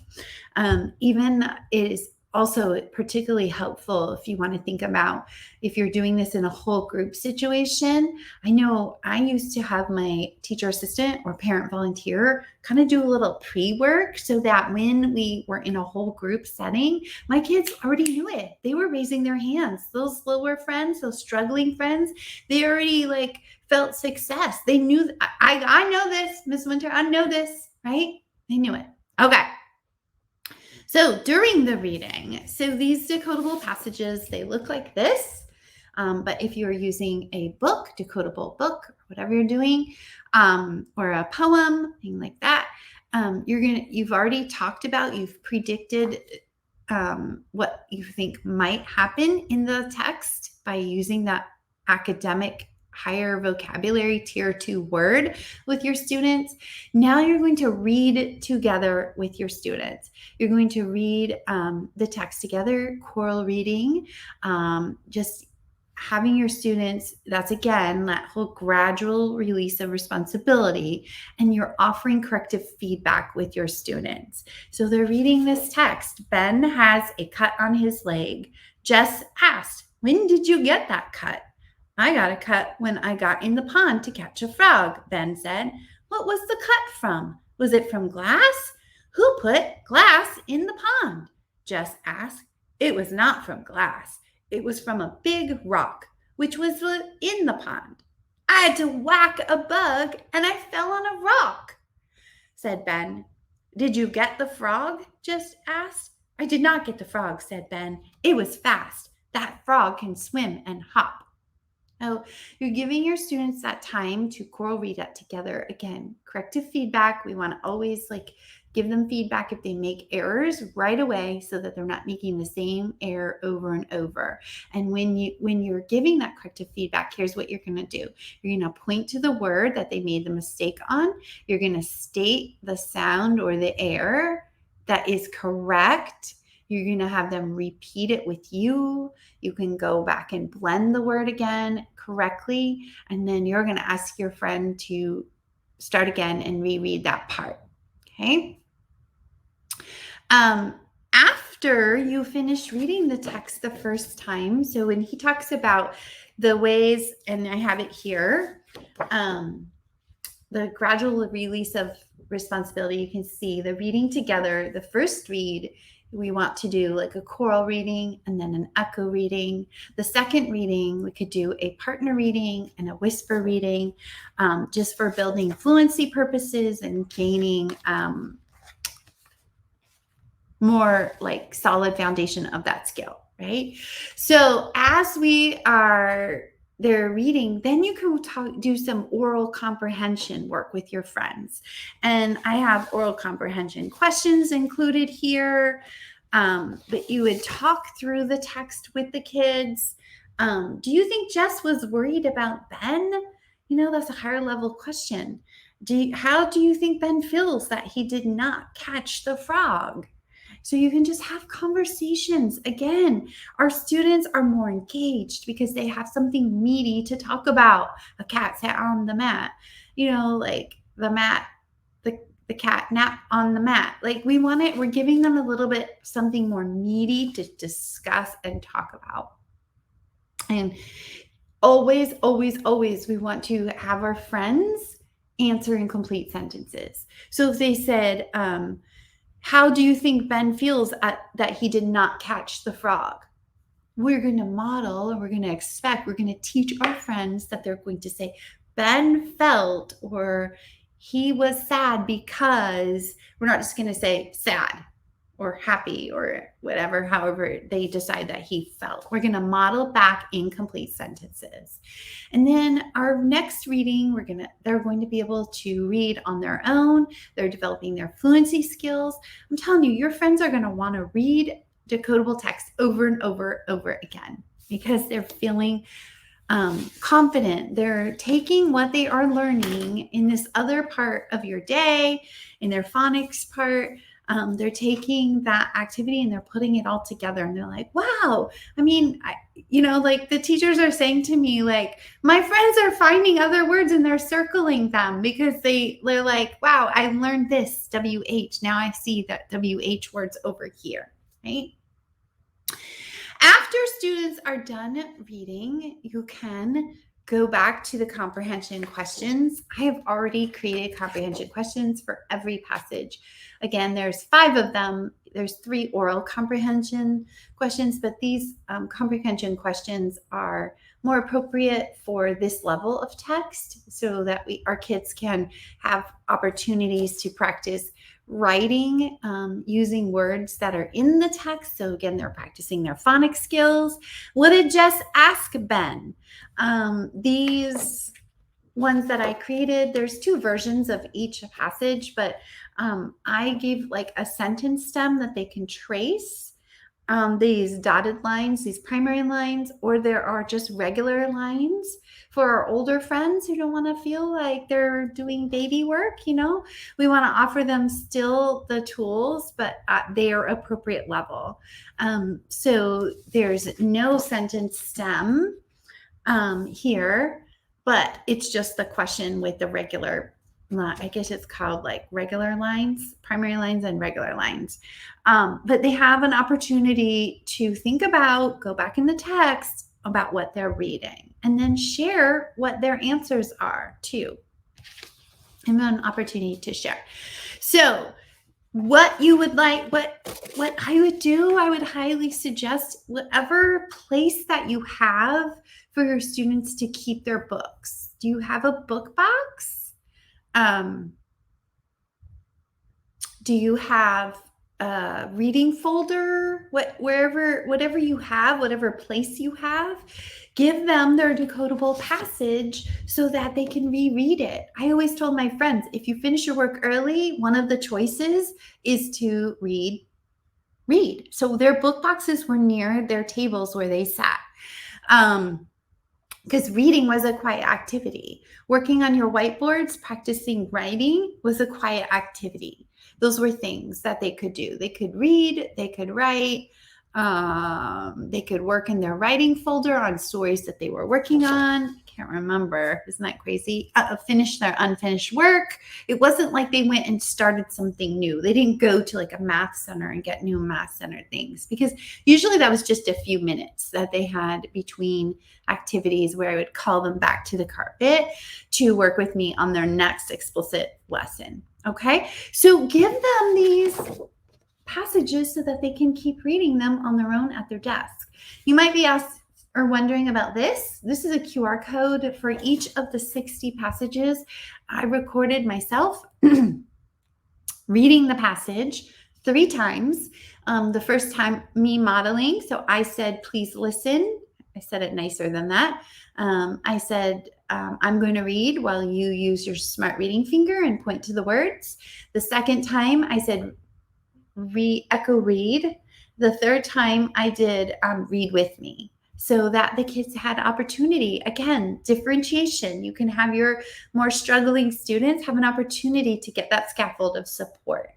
S1: Even it is also particularly helpful if you want to think about if you're doing this in a whole group situation. I know I used to have my teacher assistant or parent volunteer kind of do a little pre-work, so that when we were in a whole group setting, my kids already knew it. They were raising their hands. Those slower friends, those struggling friends, they already felt success. They knew, I know this, Miss Winter, I know this, right? They knew it. Okay. So during the reading, so these decodable passages, they look like this. But if you're using a book, decodable book, or whatever you're doing, or a poem, thing like that, you've already talked about, you've predicted what you think might happen in the text by using that academic higher vocabulary tier 2 word with your students. Now you're going to read together with your students. You're going to read the text together, choral reading, just having your students, that's again, that whole gradual release of responsibility, and you're offering corrective feedback with your students. So they're reading this text. Ben has a cut on his leg. Jess asked, "When did you get that cut?" "I got a cut when I got in the pond to catch a frog," Ben said. "What was the cut from? Was it from glass?" "Who put glass in the pond?" Jess asked. "It was not from glass. It was from a big rock, which was in the pond. I had to whack a bug and I fell on a rock," said Ben. "Did you get the frog?" Jess asked. "I did not get the frog," said Ben. "It was fast. That frog can swim and hop." So you're giving your students that time to choral read that together. Again, corrective feedback. We want to always give them feedback if they make errors right away, so that they're not making the same error over and over. And when you're giving that corrective feedback, here's what you're going to do. You're going to point to the word that they made the mistake on. You're going to state the sound or the error that is correct. You're going to have them repeat it with you. You can go back and blend the word again correctly. And then you're going to ask your friend to start again and reread that part. Okay? After you finish reading the text the first time, so when he talks about the ways, and I have it here, the gradual release of responsibility, you can see the reading together. The first read, we want to do a choral reading and then an echo reading. The second reading, we could do a partner reading and a whisper reading, just for building fluency purposes and gaining more like solid foundation of that skill, right? So as they're reading, then you can do some oral comprehension work with your friends. And I have oral comprehension questions included here. But you would talk through the text with the kids. Do you think Jess was worried about Ben? That's a higher level question. How do you think Ben feels that he did not catch the frog? So you can just have conversations. Again, our students are more engaged because they have something meaty to talk about. A cat sat on the mat, like the mat, the cat nap on the mat. Like we're giving them a little bit something more meaty to discuss and talk about. And always, always, always, we want to have our friends answer in complete sentences. So if they said, how do you think Ben feels that he did not catch the frog? We're going to model, and we're going to teach our friends that they're going to say, Ben felt, or he was sad because. We're not just going to say sad or happy or whatever, however they decide that he felt. We're going to model back incomplete sentences. And then our next reading, they're going to be able to read on their own. They're developing their fluency skills. I'm telling you, your friends are going to want to read decodable text over and over and over again because they're feeling confident. They're taking what they are learning in this other part of your day, in their phonics part. They're taking that activity and they're putting it all together, and they're like, wow. I mean, like the teachers are saying to me, like, my friends are finding other words and they're circling them because they're like, wow, I learned this WH. Now I see that WH words over here, right? After students are done reading, you can go back to the comprehension questions. I have already created comprehension questions for every passage. Again, there's 5 of them. There's 3 oral comprehension questions, but these comprehension questions are more appropriate for this level of text so that our kids can have opportunities to practice writing using words that are in the text. So again, they're practicing their phonics skills. What did Jess ask Ben? These ones that I created, there's 2 versions of each passage, but I gave like a sentence stem that they can trace. These dotted lines, these primary lines, or there are just regular lines for our older friends who don't want to feel like they're doing baby work. We want to offer them still the tools, but at their appropriate level. So there's no sentence stem here, but it's just the question with the regular, I guess it's called like regular lines, primary lines and regular lines. But they have an opportunity to think about, go back in the text about what they're reading, and then share what their answers are too. And an opportunity to share. So what you would like, what I would do, I would highly suggest whatever place that you have for your students to keep their books. Do you have a book box? Do you have a reading folder? Whatever you have, whatever place you have, give them their decodable passage so that they can reread it. I always told my friends, if you finish your work early, one of the choices is to read. So their book boxes were near their tables where they sat. Because reading was a quiet activity. Working on your whiteboards, practicing writing was a quiet activity. Those were things that they could do. They could read, they could write, they could work in their writing folder on stories that they were working on. I can't remember. Isn't that crazy? Finish their unfinished work. It wasn't like they went and started something new. They didn't go to like a math center and get new math center things, because usually that was just a few minutes that they had between activities where I would call them back to the carpet to work with me on their next explicit lesson. Okay, so give them these passages so that they can keep reading them on their own at their desk. You might be asked or wondering about this. This is a QR code for each of the 60 passages I recorded myself reading the passage 3 times. The first time, me modeling. So I said, please listen. I said it nicer than that. I said, I'm going to read while you use your smart reading finger and point to the words. The second time, I said, echo read. The third time, I did read with me, so that the kids had opportunity. Again, differentiation. You can have your more struggling students have an opportunity to get that scaffold of support.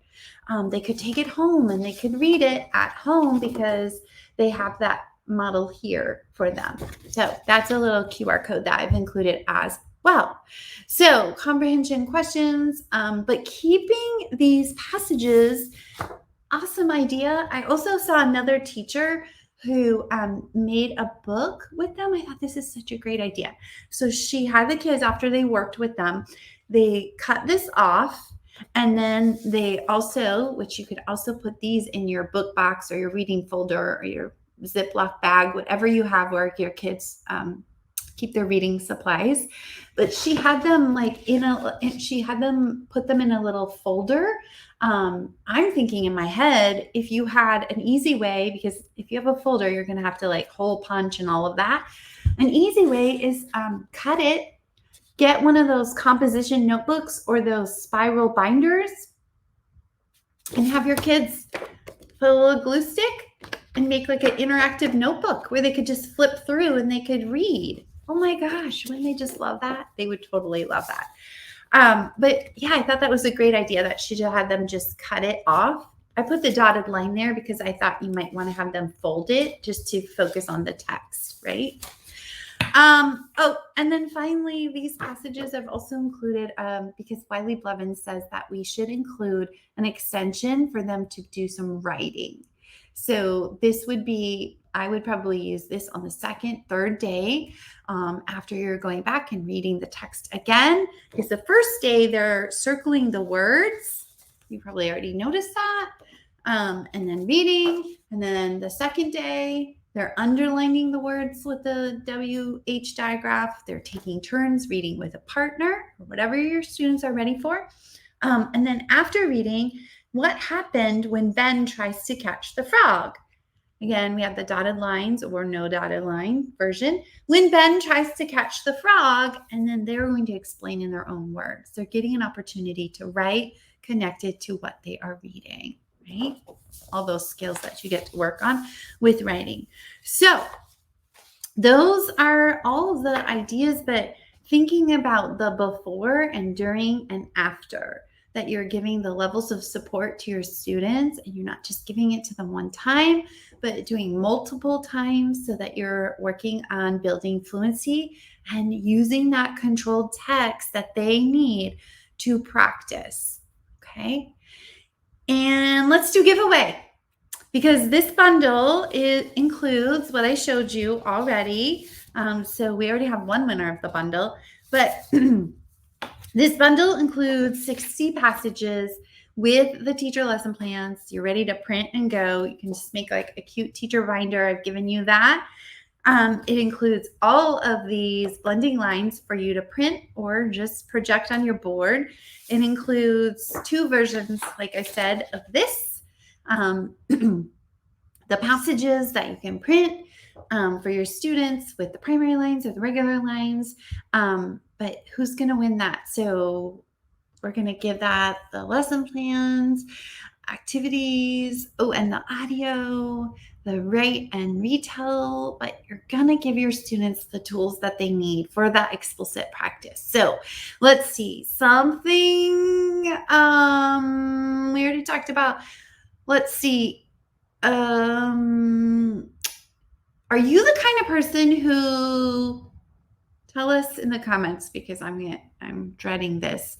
S1: They could take it home and they could read it at home because they have that model here for them. So that's a little QR code that I've included as well. So comprehension questions, but keeping these passages, awesome idea. I also saw another teacher who made a book with them. I thought this is such a great idea. So she had the kids, after they worked with them, they cut this off. And then they also, which you could also put these in your book box or your reading folder or your Ziploc bag, whatever you have where your kids keep their reading supplies. But she had them she had them put them in a little folder. I'm thinking in my head, if you had an easy way, because if you have a folder, you're going to have to like hole punch and all of that. An easy way is cut it. Get one of those composition notebooks or those spiral binders and have your kids put a little glue stick and make like an interactive notebook where they could just flip through and they could read. Oh my gosh, wouldn't they just love that? They would totally love that. But yeah, I thought that was a great idea that she had them just cut it off. I put the dotted line there because I thought you might want to have them fold it just to focus on the text, right? And then finally, these passages I've also included because Wiley Blevins says that we should include an extension for them to do some writing. So this would be, I would probably use this on the second, third day after you're going back and reading the text again. Because the first day they're circling the words. You probably already noticed that. And then reading. And then the second day, they're underlining the words with the WH digraph. They're taking turns reading with a partner or whatever your students are ready for. And then after reading, what happened when Ben tries to catch the frog? Again, we have the dotted lines or no dotted line version. When Ben tries to catch the frog, and then they're going to explain in their own words. They're getting an opportunity to write connected to what they are reading, right? All those skills that you get to work on with writing. So those are all of the ideas, but thinking about the before and during and after, that you're giving the levels of support to your students and you're not just giving it to them one time, but doing multiple times so that you're working on building fluency and using that controlled text that they need to practice. Okay. And let's do giveaway, because this bundle includes what I showed you already. So we already have one winner of the bundle, but this bundle includes 60 passages with the teacher lesson plans. You're ready to print and go. You can just make like a cute teacher binder. I've given you that. It includes all of these blending lines for you to print or just project on your board. It includes 2 versions, like I said, of this. The passages that you can print for your students with the primary lines or the regular lines. But who's going to win that? So we're going to give that the lesson plans, activities, and the audio, the write and retell, but you're going to give your students the tools that they need for that explicit practice. So let's see, something we already talked about. Let's see. Are you the kind of person who, tell us in the comments, because I'm dreading this.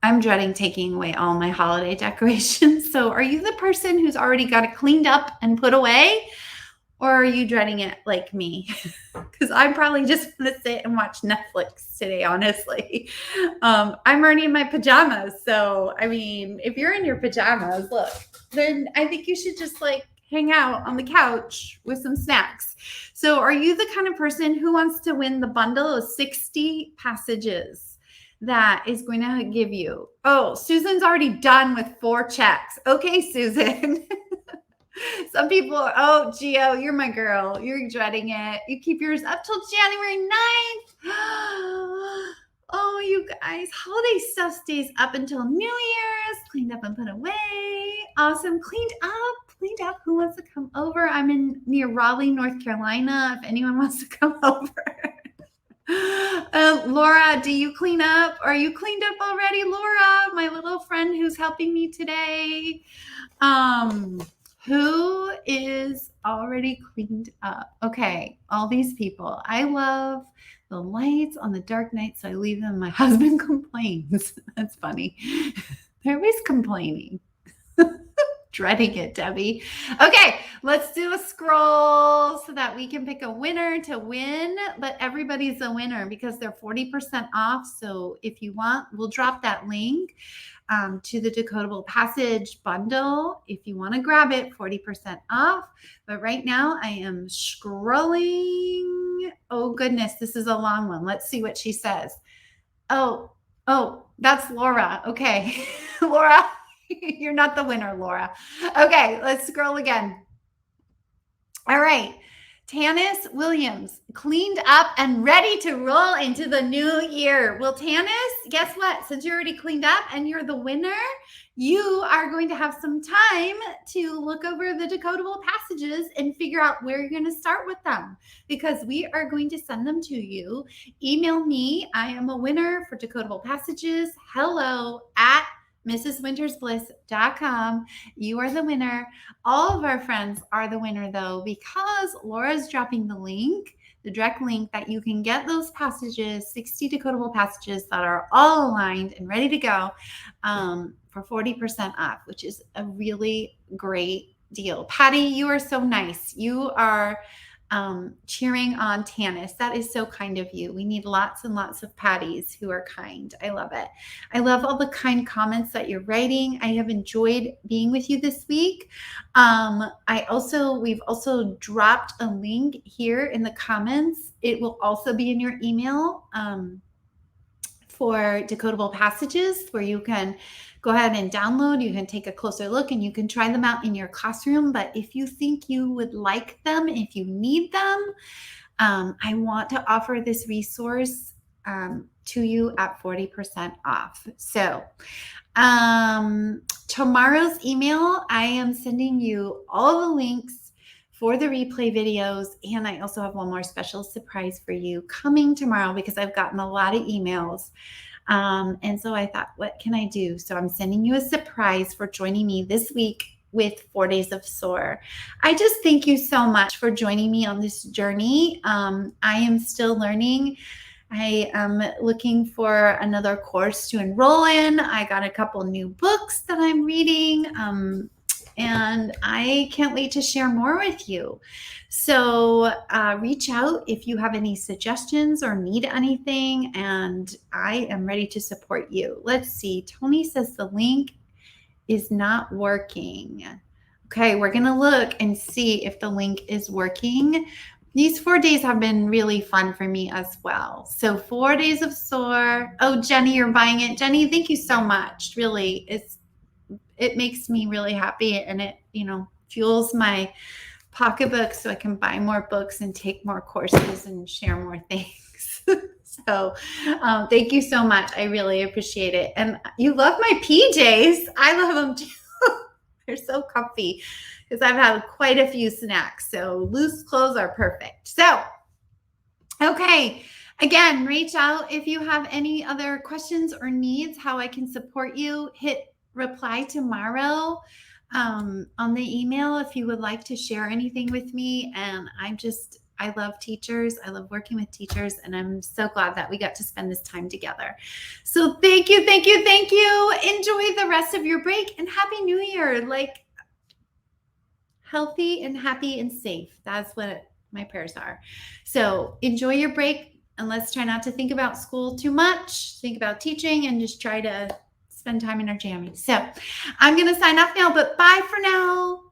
S1: I'm dreading taking away all my holiday decorations. So are you the person who's already got it cleaned up and put away? Or are you dreading it like me? Because I'm probably just going to sit and watch Netflix today, honestly. I'm already in my pajamas. So, I mean, if you're in your pajamas, look, then I think you should just like hang out on the couch with some snacks. So are you the kind of person who wants to win the bundle of 60 passages that is going to give you. Oh, Susan's already done with 4 checks. Okay, Susan. Some people are, oh, Gio, you're my girl. You're dreading it. You keep yours up till January 9th. Oh, you guys, holiday stuff stays up until New Year's. Cleaned up and put away. Awesome. Cleaned up. Who wants to come over? I'm in near Raleigh, North Carolina. If anyone wants to come over. Laura, do you clean up? Are you cleaned up already, Laura? My little friend who's helping me today. Who is already cleaned up? Okay, all these people. I love the lights on the dark night, so I leave them. My husband complains. That's funny. They're always complaining. Dreading it, Debbie. Okay, let's do a scroll so that we can pick a winner to win, but everybody's a winner because they're 40% off. So if you want, we'll drop that link to the Decodable Passage bundle. If you want to grab it, 40% off. But right now I am scrolling. Oh goodness, this is a long one. Let's see what she says. Oh, that's Laura. Okay, Laura. You're not the winner, Laura. Okay, let's scroll again. All right. Tanis Williams, cleaned up and ready to roll into the new year. Well, Tanis, guess what? Since you're already cleaned up and you're the winner, you are going to have some time to look over the decodable passages and figure out where you're going to start with them, because we are going to send them to you. Email me. I am a winner for decodable passages. hello@mrswintersbliss.com. You are the winner. All of our friends are the winner, though, because Laura's dropping the link, the direct link that you can get those passages, 60 decodable passages that are all aligned and ready to go for 40% off, which is a really great deal. Patty, you are so nice. You are cheering on Tanis. That is so kind of you. We need lots and lots of Patties who are kind. I love it. I love all the kind comments that you're writing. I have enjoyed being with you this week. We've also dropped a link here in the comments. It will also be in your email for decodable passages, where you can go ahead and download. You can take a closer look and you can try them out in your classroom. But if you think you would like them, if you need them, I want to offer this resource to you at 40% off. So tomorrow's email, I am sending you all the links for the replay videos. And I also have one more special surprise for you coming tomorrow, because I've gotten a lot of emails. And so I thought, what can I do? So I'm sending you a surprise for joining me this week with 4 Days of SOAR. I just thank you so much for joining me on this journey. I am still learning. I am looking for another course to enroll in. I got a couple new books that I'm reading. And I can't wait to share more with you. So reach out if you have any suggestions or need anything, and I am ready to support you. Let's see. Tony says the link is not working. Okay, we're going to look and see if the link is working. These 4 days have been really fun for me as well. So 4 Days of SOAR. Oh, Jenny, you're buying it. Jenny, thank you so much. Really, it makes me really happy, and it, fuels my pocketbook so I can buy more books and take more courses and share more things. So thank you so much. I really appreciate it. And you love my PJs. I love them too. They're so comfy because I've had quite a few snacks. So loose clothes are perfect. So, okay. Again, reach out if you have any other questions or needs, how I can support you. Hit reply tomorrow on the email if you would like to share anything with me. And I love teachers. I love working with teachers, and I'm so glad that we got to spend this time together. So thank you, thank you, thank you. Enjoy the rest of your break, and Happy New Year. Like, healthy and happy and safe. That's what my prayers are. So enjoy your break, and let's try not to think about school too much. Think about teaching and just try to spend time in our jammies. So I'm going to sign off now, but bye for now.